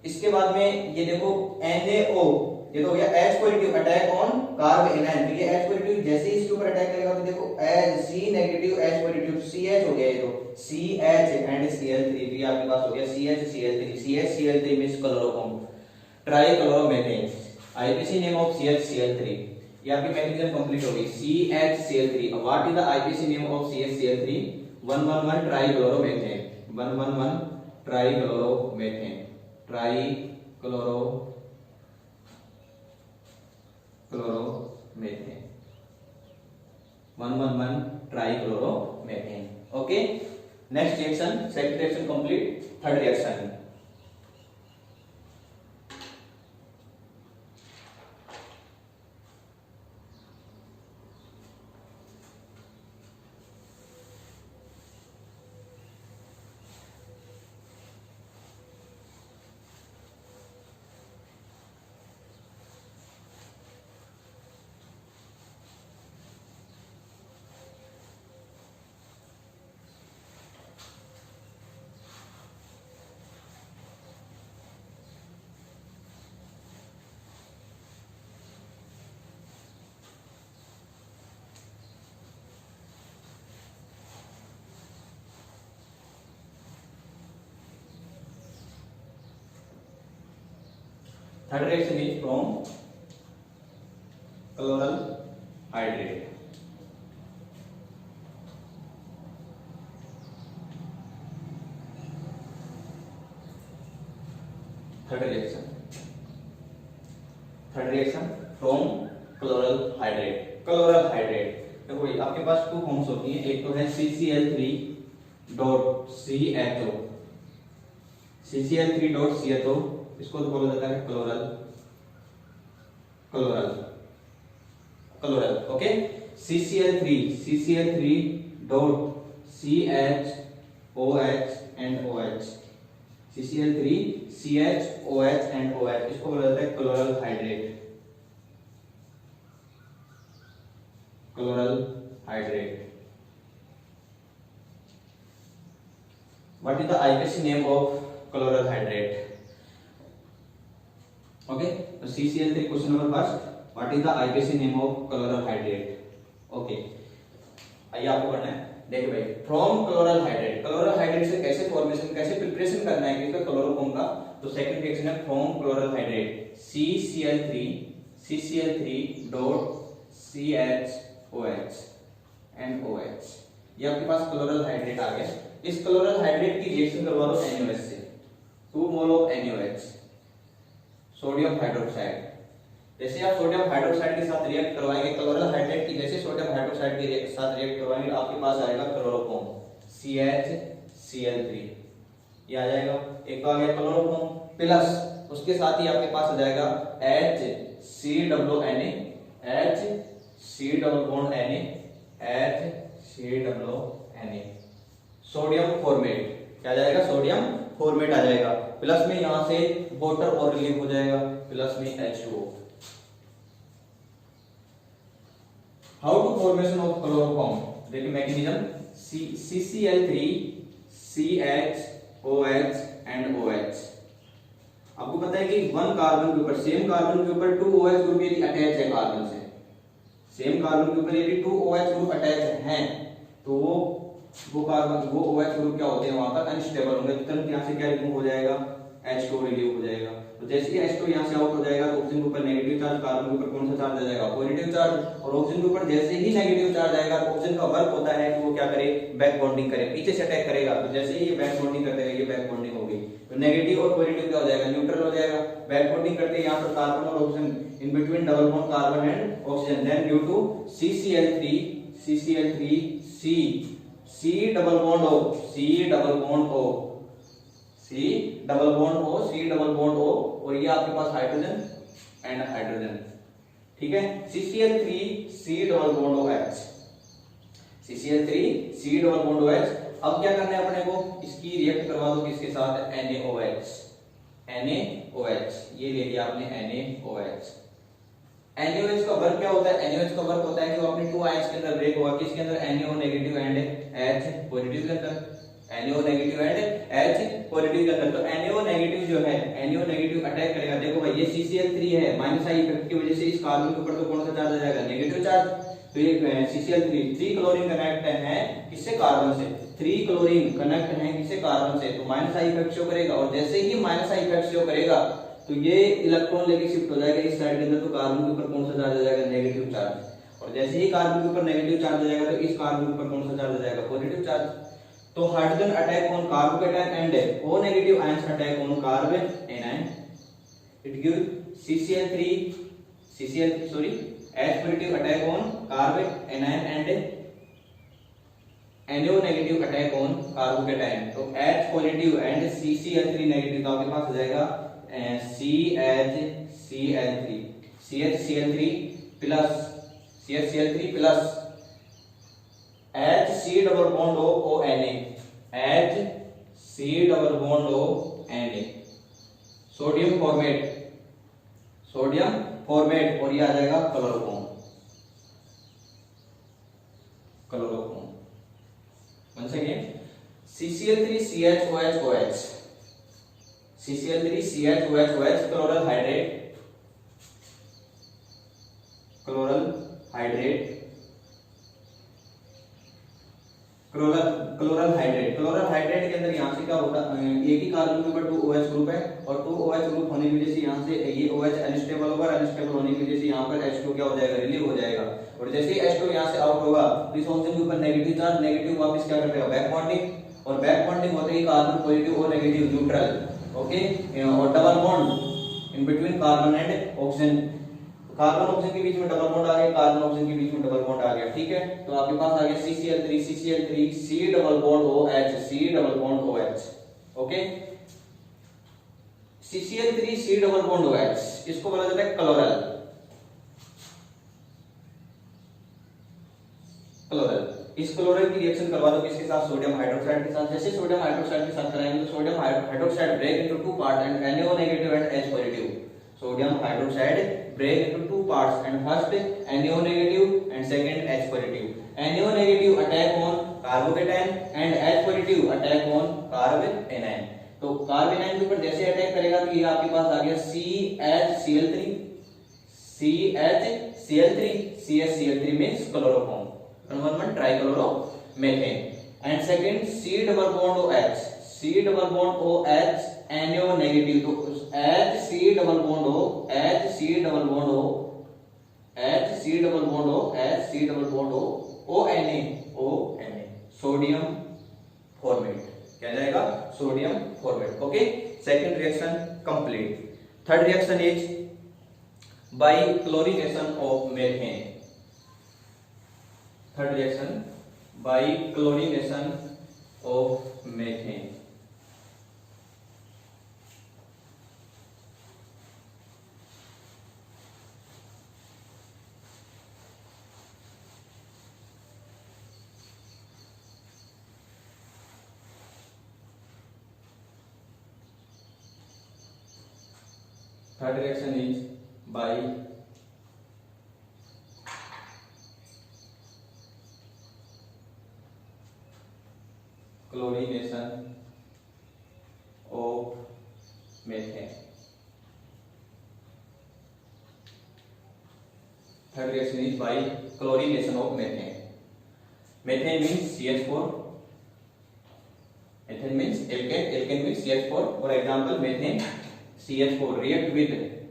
A: इसके बाद में ये देखो NaO, ये तो हो गया H positive attack on carbanion. तो ये H पॉजिटिव जैसे ही इसके ऊपर अटैक करेगा तो देखो C negative H positive CH हो गया, ये तो CH एंड Cl3, तो ये आपके पास हो गया CH Cl3, CH Cl3 means chloroform trichloromethane, IPC name of CH Cl3। ये आपकी मैकेनिज्म कंप्लीट हो गई, CH Cl3। What is the IPC name of CH Cl3, 111 trichloromethane, 111 trichloromethane, trichloromethane, 111 trichloromethane. Okay, next reaction, second reaction complete, third reaction. Third reaction is from chloral hydrate. Third reaction from chloral hydrate. Chloral hydrate देखो ये आपके पास 2 forms होती हैं, एक तो है CCl3.CHO, CCl3.CHO, इसको तो बोला जाता है chloral, okay. CCl3.CHOH and OH, CCl3CHOH and OH, इसको बोला जाता है chloral hydrate, chloral hydrate. What is the IPC name of chlorel hydrate? Okay, so CCl3 question number first. What is the IPC name of chlorel hydrate? Okay, आइए आपको करना है। देखिए भाई, फ्रॉम क्लोरल हाइड्रेट से कैसे फॉर्मेशन, कैसे preparation करना है इसका क्लोरोफॉर्म का। तो सेकंड रिएक्शन है from chloral hydrate CCl3 dot CHOH NOH। ये आपके पास क्लोरल हाइड्रेट आ गया। इस क्लोरल हाइड्रेट की रिएक्शन करवा दो NaOH से, 2 mole of NaOH, sodium hydroxide. जैसे आप सोडियम हाइड्रोक्साइड के साथ रिएक्ट करवाएंगे क्लोरल हाइड्रेट की, जैसे सोडियम हाइड्रोक्साइड के साथ रिएक्ट करवाएंगे आपके पास आएगा क्लोरोफॉर्म CHCl3, ये आ जाएगा। एक तो आ गया क्लोरोफॉर्म, प्लस उसके साथ ही आपके पास आ जाएगा HCOONA, HCOONA, सोडियम फॉर्मेट। क्या जाएगा? सोडियम फॉर्मेट आ जाएगा। प्लस में यहां से वाटर और रिलीव हो जाएगा, प्लस में H2O। How to formation of chloroform, देखिए mechanism CCl3 CHOH and OH। आपको पता है कि वन कार्बन के ऊपर, सेम कार्बन के ऊपर 2 OH ग्रुप यदि अटैच है कार्बन से, सेम कार्बन के ऊपर यदि 2 OH ग्रुप अटैच हैं तो वो कार्बन, वो OH ग्रुप क्या होते हैं वहां पर अनस्टेबल होंगे। तुरंत यहां से क्या रिमूव हो जाएगा? H2O रिलीव हो जाएगा। तो जैसे ही H2O यहां से आउट हो जाएगा तो ऑक्सीजन के ऊपर नेगेटिव चार्ज, कार्बन के ऊपर कौन सा चार्ज आ जाएगा? Positive charge. और ऑक्सीजन के ऊपर जैसे ही नेगेटिव चार्ज आएगा तो ऑक्सीजन का वर्क होता है कि वो क्या करे? बैक बॉन्डिंग करे, पीछे से अटैक करेगा। तो जैसे ही ये बैक बॉन्डिंग करता है, ये बैक बॉन्डिंग हो गई, तो नेगेटिव और पॉजिटिव क्या हो जाएगा? न्यूट्रल हो जाएगा। बैक बॉन्डिंग करते यहां पर कार्बन और oxygen, in between double bond carbon and oxygen, then due to CCl3 C double bond O, C double bond O, C double bond O, C double bond O, और ये आपके पास hydrogen and hydrogen, ठीक है। CCl3 C double bond OH, CCl3 C double bond OH। अब क्या करना है अपने को? इसकी रिएक्ट करवा दो किसके साथ? NaOH, ये ले लिया आपने NaOH। NaOH का वर्क क्या होता है? NaOH का वर्क होता है कि वो अपने 2 आयंस के अंदर ब्रेक होगा, किसके अंदर? NaO negative and H positive के अंदर, NaO negative and H positive के अंदर। तो NaO नेगेटिव जो है, NaO नेगेटिव अटैक करेगा। देखो भाई, ये CCl3 है, माइनस आई इफेक्ट की वजह से इस कार्बन के ऊपर तो कौन सा चार्ज आ जाएगा? Negative charge. तो ये CCl3 3 क्लोरीन कनेक्ट है किससे? कार्बन से। 3 क्लोरीन कनेक्ट है किससे? कार्बन से। तो माइनस आई इफेक्ट शो करेगा, और जैसे ही माइनस आई इफेक्ट शो करेगा तो ये इलेक्ट्रॉन लेके शिफ्ट हो जाएगा इस साइड के अंदर। तो कार्बन के ऊपर कौन सा चार्ज आ जाएगा? Negative charge. और जैसे ही कार्बन के ऊपर नेगेटिव चार्ज आ जाएगा तो इस कार्बन के ऊपर कौन सा चार्ज आ जाएगा? Positive charge. तो hydrogen attack on carbocation and O negative anions attack on carbon anion, it give H positive attack on carbon anion and NaO negative attack on carbocation. तो H positive and CCl3 negative, तो आपके पास आ जाएगा CHCl3 plus HC double bond ONA, HC double bond ONA, sodium formate, और ये आ जाएगा chloroform. once again CCl3 CHOH, CCl3 CHOH chloral hydrate, chloral hydrate के अंदर यहां से क्या होता है? एक ही कार्बन के ऊपर 2 OH ग्रुप है, और 2 OH ग्रुप होने की वजह से यहां से ये OH अनस्टेबल होगा, अनस्टेबल होने की वजह से यहां पर H2 क्या हो जाएगा? रिलीव हो जाएगा। और जैसे ही H2 यहां से आउट होगा तो इस ऑक्सीजन के ऊपर नेगेटिव चार्ज, नेगेटिव वापस क्या कर देगा? बैक बॉन्डिंग, और बैक बॉन्डिंग होते ही कार्बन पॉजिटिव और नेगेटिव न्यूट्रल, ओके, और double bond in between carbon and oxygen. Carbon oxygen के बीच में डबल बॉन्ड आ गया, कार्बन ऑक्सीजन के बीच में डबल बॉन्ड आ गया, ठीक है। तो आपके पास आ गया CCl3 C double bond OH, C double bond OH, okay. CCl3 C double bond OH, इसको बोला जाता है क्लोरल। इस क्लोरल की रिएक्शन करवा दो किसके साथ? सोडियम हाइड्रोक्साइड के साथ। जैसे सोडियम हाइड्रोक्साइड के साथ कराएंगे तो sodium hydroxide break into 2 parts and NaO negative and H positive. Sodium hydroxide break into 2 parts, and first NaO negative and second H positive. NaO negative attack on carbocation and H positive attack on carbanion. तो carbanion के ऊपर जैसे attack करेगा तो ये आपके पास आ गया CHCl3, CHCl3 means chloroform, conversion trichloromethane. And second C double bond OH, C double bond OH NO negative, तो HC double bond ONA sodium format, क्या जाएगा sodium format. Okay, second reaction complete. Third reaction is by chlorination of methane. Third reaction by chlorination of methane. Third reaction is by chlorination of methane. Third reaction is by chlorination of methane. Methane means CH4. Methane means alkane. Alkane means CH4. For example, methane CH4 react with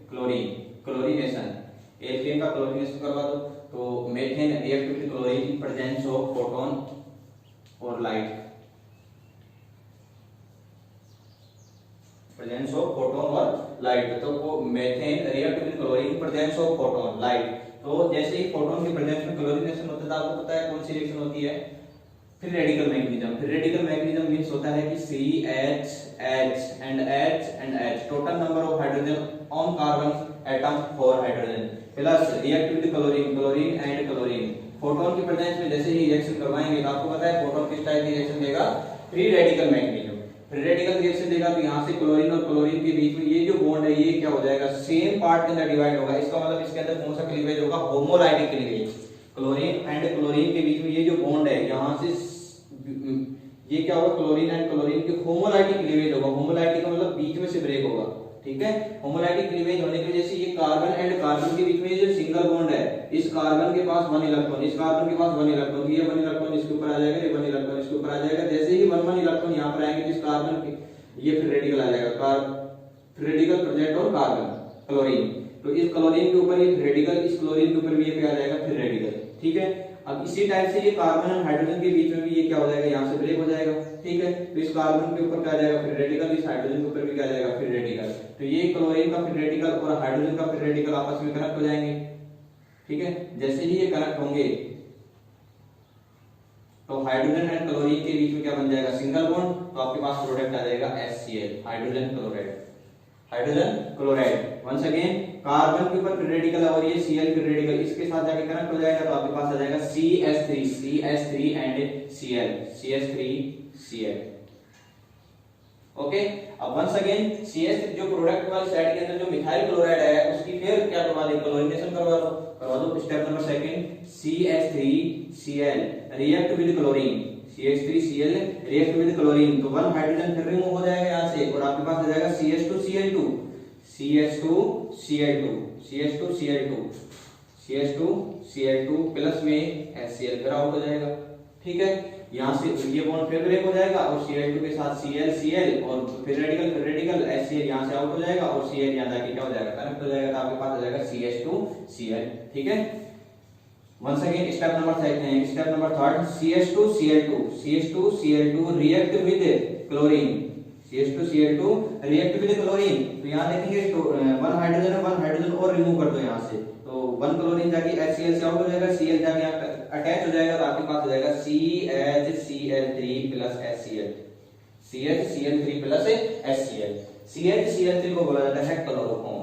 A: chlorine, chlorination, alkane का chlorination करवा दो तो methane react with chlorine in presence of photon or light, presence of photon or light। तो वो methane react with chlorine in presence of photon light। तो जैसे ही photon के presence में chlorination होता है, आपको पता है कौन सी रिएक्शन होती है, फिर रेडिकल मैग्नेटिज्म। फिर रेडिकल मैग्नेटिज्म मींस होता है कि CH H and H total number of hydrogen on carbon atom 4 hydrogen plus react with chlorine and chlorine. Photon की प्रेजेंस में जैसे ही रिएक्शन करवाएंगे तो आपको पता है फोटोन किस टाइप की रिएक्शन देगा, free radical magnetism. Free radical reaction देगा तो यहां से क्लोरीन और क्लोरीन के बीच में ये जो बॉन्ड है ये क्या हो जाएगा, सेम पार्ट के अंदर डिवाइड होगा। इसका मतलब इसके अंदर कौन सा क्लीवेज होगा, homolytic cleavage. Chlorine and chlorine के बीच में ये जो बॉन्ड है यहां से ये क्या होगा, क्लोरीन एंड क्लोरीन के होमोलाइटिक क्लीवेज होगा। होमोलाइटिक का मतलब बीच में से ब्रेक होगा, ठीक है। होमोलाइटिक क्लीवेज होने की वजह से ये कार्बन एंड कार्बन के बीच में ये जो सिंगल बॉन्ड है, इस कार्बन के पास 1 इलेक्ट्रॉन, इस कार्बन के पास 1 इलेक्ट्रॉन, ये 1 इलेक्ट्रॉन इसके ऊपर आ जाएगा, ये 1 इलेक्ट्रॉन इसके ऊपर आ जाएगा। जैसे ही 1 इलेक्ट्रॉन यहां पर आएंगे तो इस कार्बन के ये फिर रेडिकल आ जाएगा, फिर रेडिकल प्रेजेंट और कार्बन क्लोरीन, तो इस क्लोरीन के ऊपर ये रेडिकल, इस क्लोरीन के ऊपर भी ये आ जाएगा फिर रेडिकल, ठीक है। अब इसी टाइप से ये कार्बन और हाइड्रोजन के बीच में भी ये क्या हो जाएगा, यहां से ब्रेक हो जाएगा, ठीक है। तो इस कार्बन के ऊपर क्या आ जाएगा फिर रेडिकल, इस हाइड्रोजन के ऊपर भी क्या आ जाएगा फिर रेडिकल। तो ये क्लोरीन का फिर रेडिकल और हाइड्रोजन का फिर रेडिकल आपस में कनेक्ट हो जाएंगे, ठीक है। जैसे ही ये कनेक्ट होंगे तो हाइड्रोजन एंड क्लोरीन के बीच में क्या बन जाएगा, सिंगल बॉन्ड। तो आपके पास प्रोडक्ट आ जाएगा HCl, hydrogen chloride, hydrogen chloride. Once again carbon के ऊपर फिर रेडिकल और ये Cl फिर रेडिकल इसके साथ जाके कनेक्ट हो जाएगा तो आपके पास आ जाएगा CH3 and Cl, CH3Cl, okay. अब वंस अगेन CH जो प्रोडक्ट वाली साइड के अंदर जो मिथाइल क्लोराइड है उसकी फिर क्या करवा दे, क्लोरीनेशन करवा दो। Step number second, CH3Cl react with chlorine, CH3Cl react with chlorine, तो 1 हाइड्रोजन फिर रिमूव हो जाएगा यहां से और आपके पास आ जाएगा CH2Cl2 प्लस में HCl फिर आउट हो जाएगा, ठीक है। यहां से ये बॉन्ड फिर ब्रेक हो जाएगा और Cl2 के साथ Cl और फिर रेडिकल HCl यहां से आउट हो जाएगा और Cl यहां जाके क्या हो जाएगा, कनेक्ट हो जाएगा, तो आपके पास आ जाएगा CH2Cl, ठीक है। Once again step number third, CH2Cl2 react with chlorine, CH2Cl2 react with chlorine. तो यहां देखेंगे 1 हाइड्रोजन और रिमूव कर दो यहां से, तो 1 क्लोरीन जाके HCl से आउट हो जाएगा, Cl जाके यहां अटैच हो जाएगा, तो आपके पास हो जाएगा CHCl3 plus HCl, CHCl3 plus HCl। CHCl3 को बोला जाता है क्लोरोफॉर्म,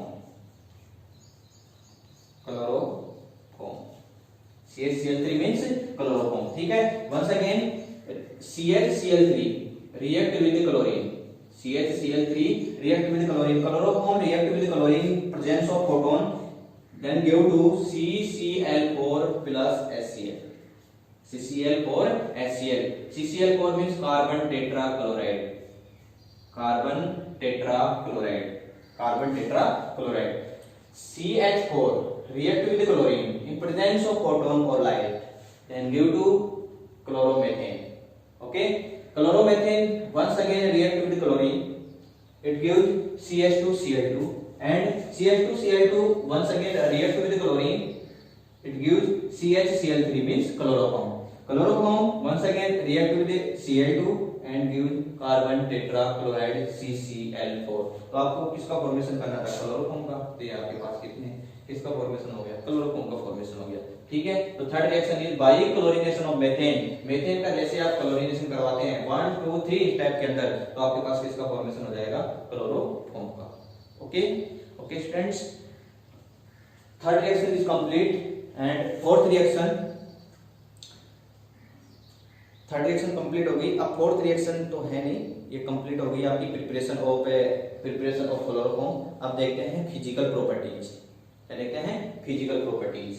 A: CHCl3 मींस क्लोरोफॉर्म, ठीक है। Once again CHCl3 react with chlorine, CHCl3 react with chlorine, chloroform react with chlorine presence of proton, then give to CCl4 plus HCl, CCl4 HCl. CCl4 means carbon tetrachloride. Carbon tetrachloride. Carbon tetrachloride. CH4 react with chlorine in presence of photon or light, then give to chloromethane. Okay, chloromethane once again react with chlorine, it gives CH2Cl2, and CH2Cl2 once again react with chlorine, it gives CHCl3 means chloroform. Chloroform once again react with Cl2 and give carbon tetrachloride CCl4. तो आपको किसका formation करना था? Chloroform का. तो ये आपके पास कितने किसका फॉर्मेशन हो गया? क्लोरोफॉर्म का फॉर्मेशन हो गया. ठीक है, तो third reaction is by chlorination of methane. Methane का जैसे आप क्लोरीनेशन करवाते हैं 1 2 3 स्टेप के अंदर, तो आपके पास किसका फॉर्मेशन हो जाएगा? क्लोरोफॉर्म का. Okay okay students, third reaction is complete. And fourth reaction, third reaction complete हो गई. अब फोर्थ रिएक्शन तो है नहीं, ये कंप्लीट हो गई आपकी प्रिपरेशन ऑफ क्लोरोफॉर्म. अब देखते हैं फिजिकल प्रॉपर्टीज. क्या देखते हैं? Physical properties.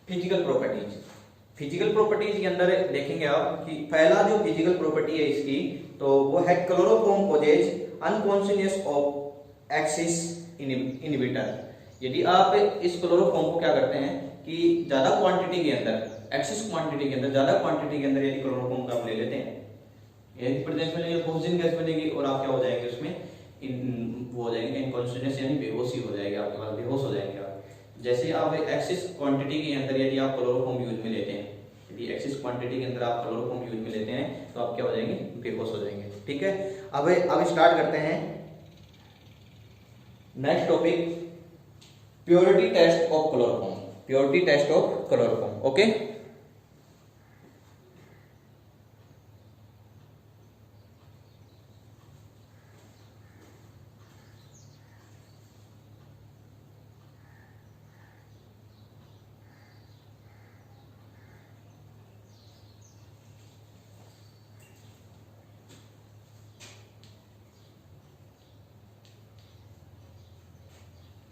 A: Physical properties. Physical properties के अंदर देखेंगे आप कि पहला जो फिजिकल प्रॉपर्टी है इसकी, तो वो है chloroform poses uncontinuous of excess inhibitor. यदि आप इस क्लोरोफॉर्म को क्या करते हैं कि ज्यादा क्वांटिटी के अंदर, एक्सिस क्वांटिटी के अंदर, ज्यादा क्वांटिटी के अंदर यदि क्लोरोफॉर्म का आप ले लेते हैं, यदि प्रेजेंस में ऑक्सीजन गैस बनेगी और आप क्या हो जाएंगे उसमें वो हो जाएंगे इनकॉन्शियस, यानी बेहोशी हो जाएगी, आपके पास बेहोश हो जाएंगे आप. जैसे आप एक्सिस क्वांटिटी के अंदर यदि आप क्लोरोफॉर्म यूज में लेते हैं, यदि एक्सिस क्वांटिटी के अंदर आप क्लोरोफॉर्म यूज में लेते हैं, तो आप क्या हो जाएंगे? बेहोश हो जाएंगे. ठीक है, अब स्टार्ट करते हैं next topic, purity test of chloroform. Purity test of chloroform. Okay,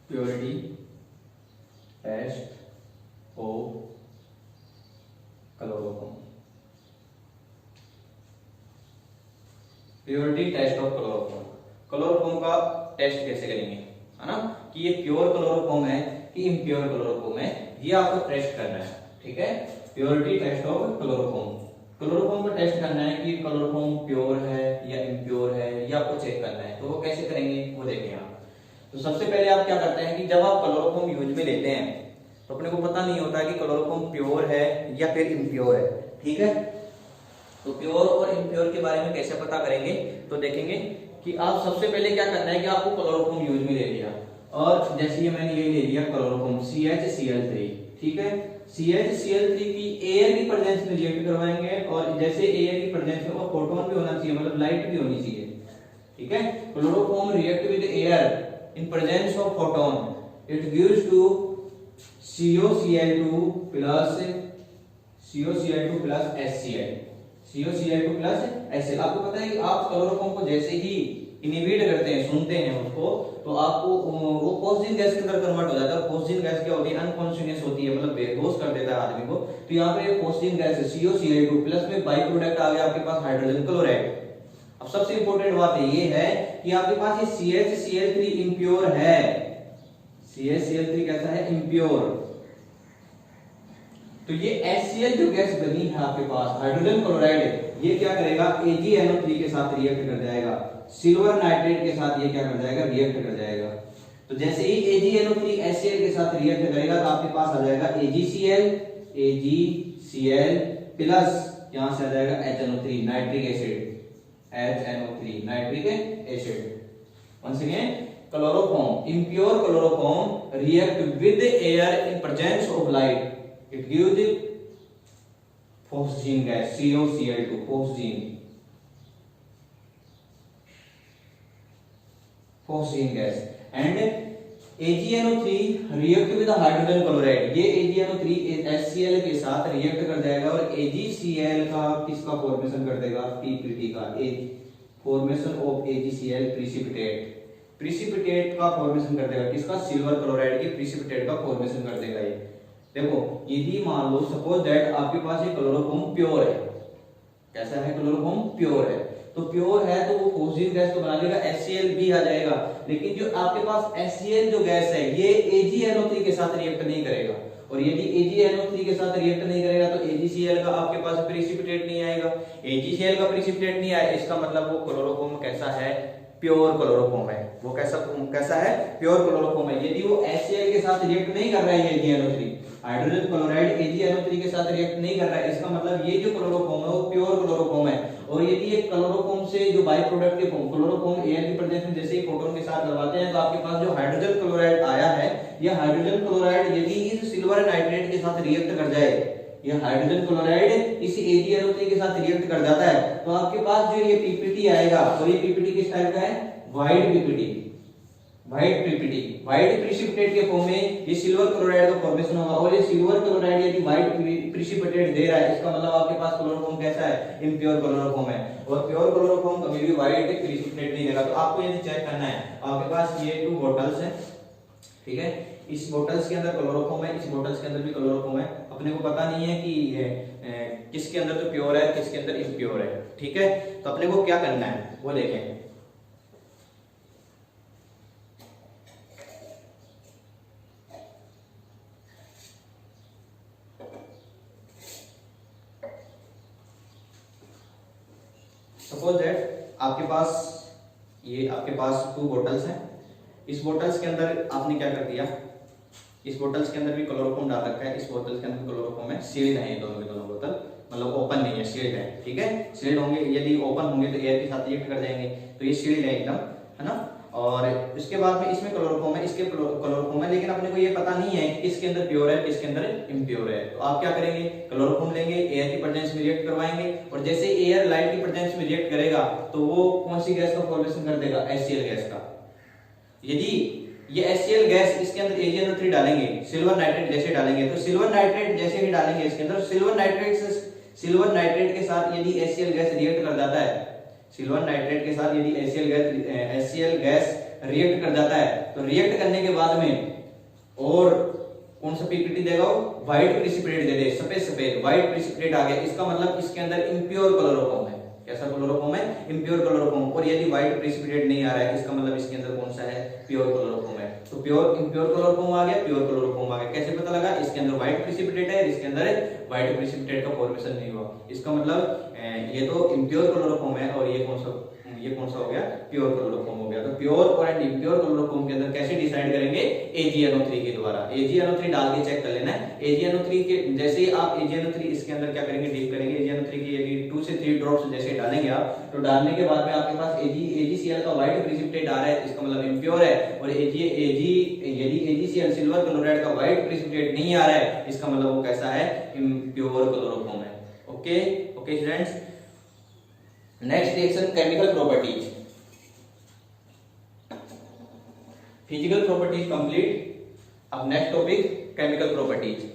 A: purity test of chloroform. Purity test of chloroform. Chloroform का टेस्ट कैसे करेंगे, है ना, कि ये प्योर क्लोरोफॉर्म है कि इम्प्योर क्लोरोफॉर्म है, ये आपको टेस्ट करना है. ठीक है, purity test of chloroform. Chloroform का टेस्ट करना है कि क्लोरोफॉर्म प्योर है या इम्प्योर है, ये आपको चेक करना है. तो वो कैसे करेंगे वो देखें आप. तो सबसे पहले आप क्या करते हैं कि जब आप क्लोरोफॉर्म यूज में लेते हैं तो अपने को पता नहीं होता कि क्लोरोफॉर्म प्योर है या फिर इम्प्योर है. ठीक है, तो प्योर और इम्प्योर के बारे में कैसे पता करेंगे, तो देखेंगे कि आप सबसे पहले क्या करना है कि आपको क्लोरोफॉर्म यूज में ले लिया, और जैसे ये मैंने ये ले लिया क्लोरोफॉर्म CHCl3. ठीक है, CHCl3 की एयर की प्रेजेंस में रिएक्ट करवाएंगे, और जैसे एयर की प्रेजेंस में वो फोटोन भी होना चाहिए, मतलब लाइट भी होनी चाहिए. ठीक है, chloroform react with air in presence of photon, it gives to COCl2 plus HCl. COCl2 plus HCl. आपको पता है कि आप क्लोरोफॉर्म को जैसे ही इनहिबिट करते हैं, सुनते हैं उसको, तो आपको वो ऑक्सीजन गैस के अंदर कन्वर्ट हो जाता है. ऑक्सीजन गैस क्या होती है? अनकॉन्शियस होती है, मतलब बेहोश कर देता है आदमी को. तो यहाँ पे ऑक्सीजन गैस है COCl2 प्लस में बाई प्रोडक्ट आ गया आपके पास हाइड्रोजन क्लोराइड. अब सबसे इंपॉर्टेंट बात ये है कि आपके पास ये CHCl3 इम्प्योर है. CHCl3 कैसा है? इम्प्योर. तो ये HCl जो गैस बनी है आपके पास हाइड्रोजन क्लोराइड, ये क्या करेगा? AgNO3 के साथ रिएक्ट कर जाएगा, सिल्वर नाइट्रेट के साथ ये क्या कर जाएगा? रिएक्ट कर जाएगा. तो जैसे ही AgNO3 HCl के साथ रिएक्ट करेगा तो आपके पास आ जाएगा AgCl प्लस यहां से आ जाएगा HNO3 nitric acid. HNO3 nitric acid. once again chloroform, impure chloroform react with air in presence of light, it gives the phosgene gas COCl2. phosgene gas. And AgNO3 react with hydrogen chloride, ये AgNO3 HCl के साथ react कर जाएगा और AgCl का किसका formation कर देगा, PPT का, फॉर्मेशन ऑफ AgCl प्रिसिपिटेट का फॉर्मेशन कर देगा, किसका, सिल्वर क्लोराइड के प्रिसिपिटेट का फॉर्मेशन कर देगा। ये देखो, यदि मान लो सपोज दैट आपके पास ये क्लोरोफॉर्म प्योर है, कैसा है, क्लोरोफॉर्म प्योर है, तो प्योर है तो वो ऑक्सीजन गैस तो बना लेगा, HCl भी आ जाएगा, लेकिन जो आपके पास HCl जो गैस है ये AgNO3 के साथ रिएक्ट नहीं करेगा, और यदि AgNO3 के साथ रिएक्ट नहीं करेगा तो AgCl का आपके पास प्रिसिपिटेट नहीं आएगा। AgCl का प्रिसिपिटेट नहीं आया, इसका मतलब वो क्लोरोफॉर्म कैसा है, प्योर क्लोरोफॉर्म है, वो कैसा है, प्योर क्लोरोफॉर्म है। यदि वो HCl के साथ रिएक्ट नहीं कर रहा है AgNO3, हाइड्रोजन क्लोराइड AgNO3 के साथ रिएक्ट नहीं कर रहा है, इसका मतलब ये जो क्लोरोफॉर्म है वो प्योर क्लोरोफॉर्म है। और यदि ये क्लोरोफॉर्म से जो बाई प्रोडक्ट के क्लोरोफॉर्म एयर की प्रेजेंस में जैसे ही प्रोटॉन के साथ लगाते हैं तो आपके पास जो हाइड्रोजन क्लोराइड आया है, ये हाइड्रोजन क्लोराइड यदि इस सिल्वर नाइट्रेट के साथ रिएक्ट कर जाए, ये हाइड्रोजन क्लोराइड इस AgNO3 के साथ रिएक्ट कर जाता है, तो आपके पास जो ये पीपीटी आएगा, और ये पीपीटी किस टाइप का है, व्हाइट पीपीटी, व्हाइट प्रिसिपिटेट के फॉर्म में ये सिल्वर क्लोराइड का फॉर्मेशन होगा। और ये सिल्वर क्लोराइड यदि व्हाइट प्रिसिपिटेट दे रहा है, इसका मतलब आपके पास क्लोरोफॉर्म कैसा है, इम्प्योर क्लोरोफॉर्म है, और प्योर क्लोरोफॉर्म कभी भी व्हाइट प्रिसिपिटेट नहीं देगा। तो आपको यदि चेक करना है, आपके पास ये 2 बॉटल्स हैं, ठीक है, इस बॉटल्स के अंदर क्लोरोफॉर्म है, इस बॉटल्स के अंदर भी क्लोरोफॉर्म है, अपने को पता नहीं है कि किसके अंदर तो प्योर है किसके अंदर इम्प्योर है, ठीक है। तो अपने को क्या करना है वो देखें। सपोज दैट आपके पास 2 बॉटल्स हैं, इस बॉटल्स के अंदर आपने क्या कर दिया, इस बॉटल्स के अंदर भी क्लोरोफॉर्म डाल रखा है, इस बॉटल्स के अंदर क्लोरोफॉर्म है, सील्ड है, ये दोनों बोतल, मतलब ओपन नहीं है, सील्ड है, ठीक है। सील्ड होंगे, यदि ओपन होंगे तो एयर के साथ रिएक्ट कर जाएंगे, तो ये सील्ड है एकदम, है ना। और इसके बाद में इसमें क्लोरोफॉर्म है, इसके क्लोरोफॉर्म है, लेकिन अपने को ये पता नहीं है कि किसके अंदर प्योर है किसके अंदर इम्प्योर है। तो आप क्या करेंगे, क्लोरोफॉर्म लेंगे, एयर की प्रेजेंस में रिएक्ट करवाएंगे, और जैसे एयर लाइट की प्रेजेंस में रिएक्ट करेगा तो वो कौन सी गैस का फॉर्मेशन कर देगा, HCl गैस का। यदि ये HCl गैस इसके अंदर AgNO3 डालेंगे, सिल्वर नाइट्रेट जैसे डालेंगे, तो सिल्वर नाइट्रेट जैसे ही डालेंगे इसके अंदर, सिल्वर नाइट्रेट के साथ यदि HCl गैस रिएक्ट कर जाता है, सिल्वर नाइट्रेट के साथ यदि HCl गैस रिएक्ट कर जाता है, तो रिएक्ट करने के बाद में और कौन सा पीपीटी देगा, वो व्हाइट प्रिसिपिटेट दे दे, सफेद व्हाइट प्रिसिपिटेट आ गया, इसका मतलब इसके अंदर इम्प्योर क्लोरोफॉर्म है, कैसा क्लोरोफॉर्म है, इम्प्योर क्लोरोफॉर्म। और यदि व्हाइट प्रिसिपिटेट नहीं आ रहा है, इसका मतलब इसके अंदर कौन सा है, प्योर क्लोरोफॉर्म है। तो इम्प्योर क्लोरोफॉर्म आ गया, प्योर क्लोरोफॉर्म आ गया, कैसे पता लगा, इसके अंदर व्हाइट प्रिसिपिटेट है, इसके अंदर व्हाइट प्रिसिपिटेट का फॉर्मेशन नहीं हुआ, इसका मतलब ये तो इम्प्योर क्लोरोफॉर्म है, और ये कौन सा हो गया, प्योर क्लोरोफॉर्म हो गया। तो प्योर और इम्प्योर क्लोरोफॉर्म के अंदर कैसे डिसाइड करेंगे, AgNO3 के द्वारा, AgNO3 डाल के चेक कर लेना है। AgNO3 के जैसे ही आप AgNO3 इसके अंदर क्या करेंगे, डीप करेंगे, AgNO3 की यदि 2 से 3 ड्रॉप्स जैसे डालेंगे आप, तो डालने के बाद में आपके पास AgCl का व्हाइट प्रिसिपिटेट आ रहा है, इसका मतलब इम्प्योर है। और यदि AgCl सिल्वर क्लोराइड का व्हाइट प्रिसिपिटेट नहीं आ रहा है, इसका मतलब वो कैसा है, इम्प्योर क्लोरोफॉर्म है। Okay students, next reaction chemical properties, physical properties complete. अब next topic chemical properties.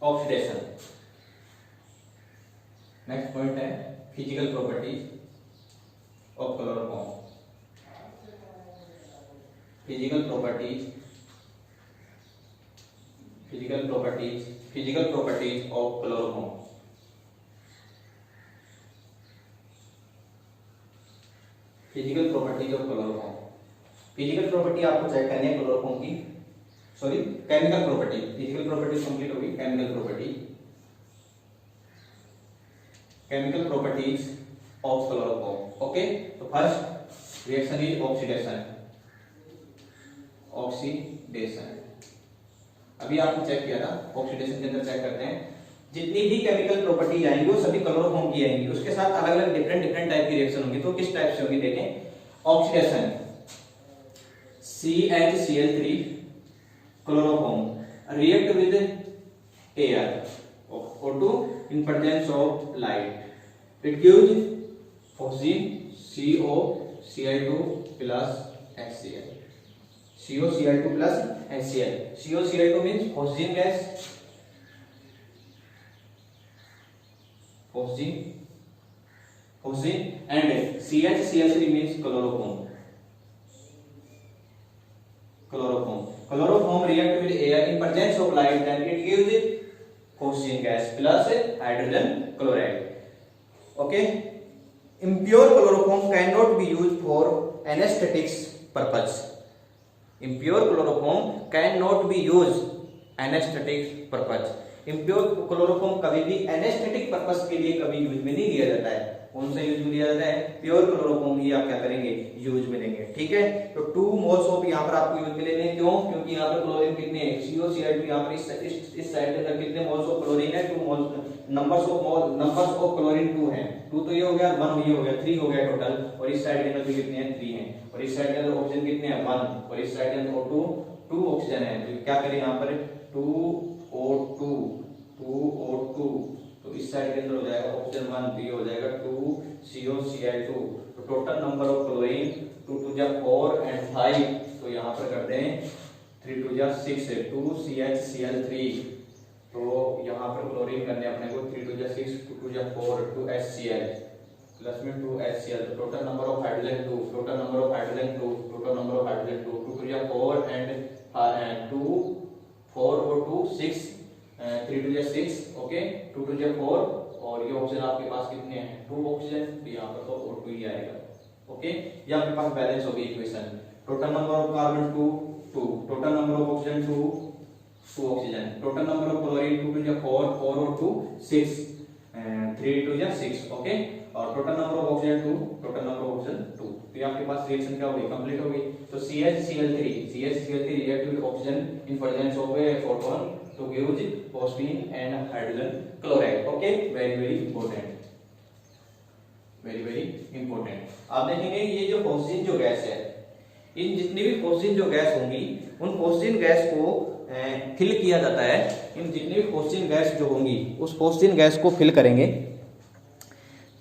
A: Oxidation, next point है physical properties of chloroform. Physical properties of chloroform. Physical properties of chloroform, physical property आपको check करनी है chloroform की, sorry chemical property. Physical property complete होगी, chemical properties of chloroform. Okay, तो first reaction is oxidation. अभी आपने check किया था, ऑक्सीडेशन के अंदर चेक करते हैं, जितनी भी केमिकल प्रॉपर्टी आएंगी वो सभी क्लोरोफॉर्म की आएंगी, उसके साथ अलग अलग डिफरेंट टाइप की रिएक्शन होगी। तो किस टाइप से होगी देखें, oxidation CHCl3 chloroform react with air O2 in presence of light, it gives oxygen COCl2 plus HCl, COCl2 plus HCl, COCl2 means oxygen gas, oxygen and CHCl3 means chloroform react with air in presence of light, then it gives oxygen gas plus hydrogen chloride. Okay, impure chloroform cannot be used for anesthetics purpose, impure chloroform cannot be used anesthetic purpose, impure chloroform कभी भी anesthetic purpose के लिए कभी use में नहीं लिया जाता है। कौन सा यूज में लिया जाता है, प्योर क्लोरोफॉर्म ही आप क्या करेंगे, यूज में लेंगे। ठीक है, तो 2 मोल्स ऑफ यहाँ पर आपको यूज में लेने हैं, क्यों, क्योंकि यहाँ पर क्लोरीन कितने हैं, COCl2 यहाँ पर इस साइड के अंदर कितने मोल्स ऑफ क्लोरीन है, 2 मोल्स, नंबर्स ऑफ क्लोरीन 2 हैं, 2 तो ये हो गया, 1 ये हो गया, 3 हो गया टोटल, और इस साइड के अंदर भी कितने हैं, 3 हैं, और इस साइड के अंदर ऑक्सीजन कितने हैं, 1, और इस साइड के अंदर O2 2 ऑक्सीजन है, तो क्या करें यहाँ पर 2O2, तो इस साइड के अंदर हो जाएगा ऑप्शन 1, तो ये हो जाएगा 2 COCl2, तो टोटल नंबर ऑफ क्लोरीन 2 2 जा 4 एंड 5, तो यहाँ पर करते हैं 3 2 जा 6 है, 2 CHCl3, तो यहाँ पर क्लोरीन करने अपने को 3 2 जा 6, 2 2 जा 4, 2 HCl प्लस में 2 HCl, तो total number of hydrogen 2, total number of hydrogen 2, total number of hydrogen 2, 2 2 जा 4 एंड 2 4 और 2 6, 3 2 जा 6, ओके, 2 2 जा 4, और ये ऑक्सीजन आपके पास कितने हैं, 2 ऑक्सीजन, तो यहाँ पर तो O2 ही आएगा। ओके, ये आपके पास बैलेंस होगी equation, total number of carbon 2 2, total number of oxygen 2 oxygen, total number of chlorine 2 2 जा 4 और 2 6, 3 2 जा 6, ओके, और total number of oxygen 2, total number of oxygen 2, तो ये आपके पास रिएक्शन क्या होगी, कंप्लीट होगी। तो CHCl3 react with oxygen in presence of a photon to give phosphine and hydrogen chloride. Okay, very important, very important। आप देखेंगे ये जो फॉस्फीन जो गैस है, इन जितनी भी फॉस्फीन जो गैस होंगी, उन फॉस्फीन गैस को फिल किया जाता है, इन जितनी भी फॉस्फीन गैस जो होंगी उस फॉस्फीन गैस को फिल करेंगे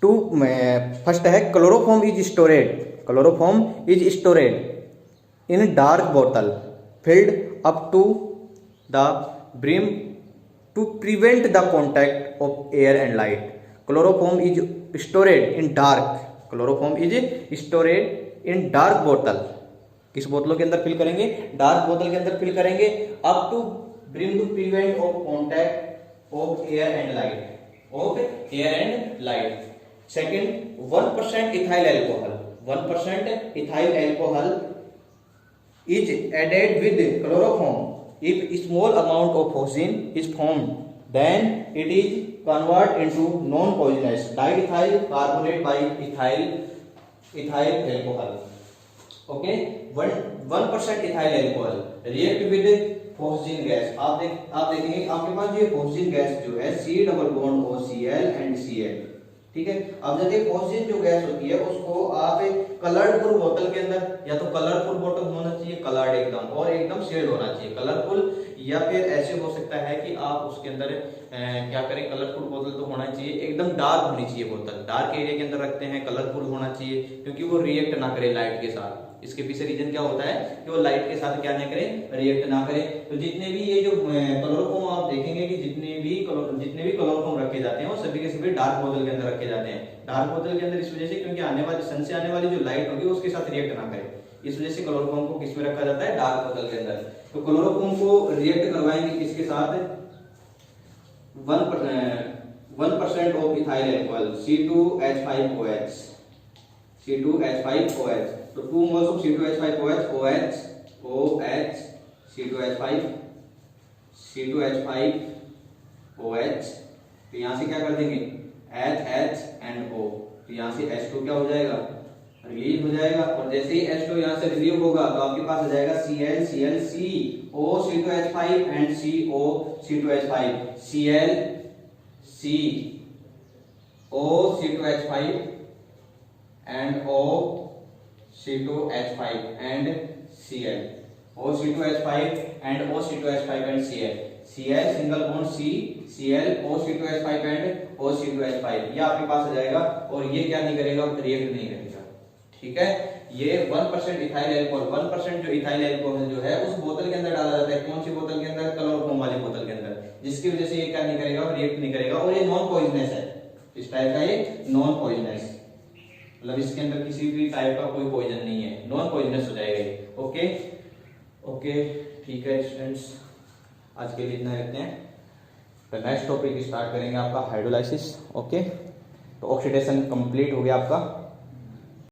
A: टू, फर्स्ट है chloroform is stored in dark bottle filled up to the brim to prevent the contact of air and light. Chloroform is stored in dark bottle. किस बोतलों के अंदर फिल करेंगे, dark बोतल के अंदर फिल करेंगे, up to brim to prevent of contact of air and light. Second, 1% ethyl alcohol is added with chloroform. If small amount of oxygen is formed, then it is converted into non-poisonous diethyl carbonate by ethyl alcohol. Okay, 1% ethyl alcohol react with oxygen gas. आप देखेंगे आपके पास ये oxygen gas जो है C double bond OCl and Cl, ठीक है। अब जब ये ऑक्सीजन जो गैस होती है उसको आप कलरफुल बोतल के अंदर, या तो कलरफुल बोतल होना चाहिए, कलर्ड एकदम, और एकदम शेड होना चाहिए कलरफुल, या फिर ऐसे हो सकता है कि आप उसके अंदर क्या करें, कलरफुल बोतल तो होना चाहिए, एकदम डार्क होनी चाहिए बोतल, डार्क एरिया के अंदर रखते हैं, कलरफुल होना चाहिए क्योंकि वो रिएक्ट ना करे लाइट के साथ। इसके पीछे रीजन क्या होता है कि वो लाइट के साथ क्या ना करे, रिएक्ट ना करे। तो जितने भी ये जो क्लोरोफॉर्म आप देखेंगे कि जितने भी क्लोरोफॉर्म रखे जाते हैं वो सभी के सभी डार्क बोतल के अंदर रखे जाते हैं। डार्क बोतल के अंदर इस वजह से क्योंकि सन से आने वाली जो लाइट होगी उसके साथ रिएक्ट ना करे, इस वजह से क्लोरोफॉर्म को किस में रखा जाता है, डार्क बोतल के अंदर। तो क्लोरोफॉर्म को रिएक्ट करवाएंगे किसके साथ, 1% ऑफ इथाइल अल्कोहल C2H5OH, तो 2 moles of C2H5OH, C2H5OH, तो यहां से क्या कर देंगे H and O, तो यहां से H2 क्या हो जाएगा रिलीज हो जाएगा। और जैसे ही H2 यहाँ से रिलीव होगा तो आपके पास आ जाएगा Cl Cl C O C2H5 and CO C2H5 Cl C O C2H5 and O C2H5 and Cl O C2H5 and O C2H5 and Cl Cl single bond C Cl O C2H5 and O C2H5 ये आपके पास आ जाएगा। और ये क्या नहीं करेगा, रिएक्ट नहीं करेगा, ठीक है। ये 1% इथाइल अल्कोहल, 1% जो इथाइल अल्कोहल जो है उस बोतल के अंदर डाला जाता है। कौन सी बोतल के अंदर? क्लोरोफॉर्म वाली बोतल के अंदर, जिसकी वजह से ये क्या नहीं करेगा, रिएक्ट नहीं करेगा। और ये नॉन पॉइजनस है, इस टाइप का ये नॉन पॉइजनस, मतलब इसके अंदर किसी भी टाइप का कोई पॉइजन नहीं है, नॉन पॉइजनस हो जाएगा ये। ओके ओके ठीक है स्टूडेंट्स, आज के लिए इतना रखते हैं। तो नेक्स्ट टॉपिक स्टार्ट करेंगे आपका हाइड्रोलाइसिस। ओके, तो ऑक्सीडेशन कंप्लीट हो गया आपका।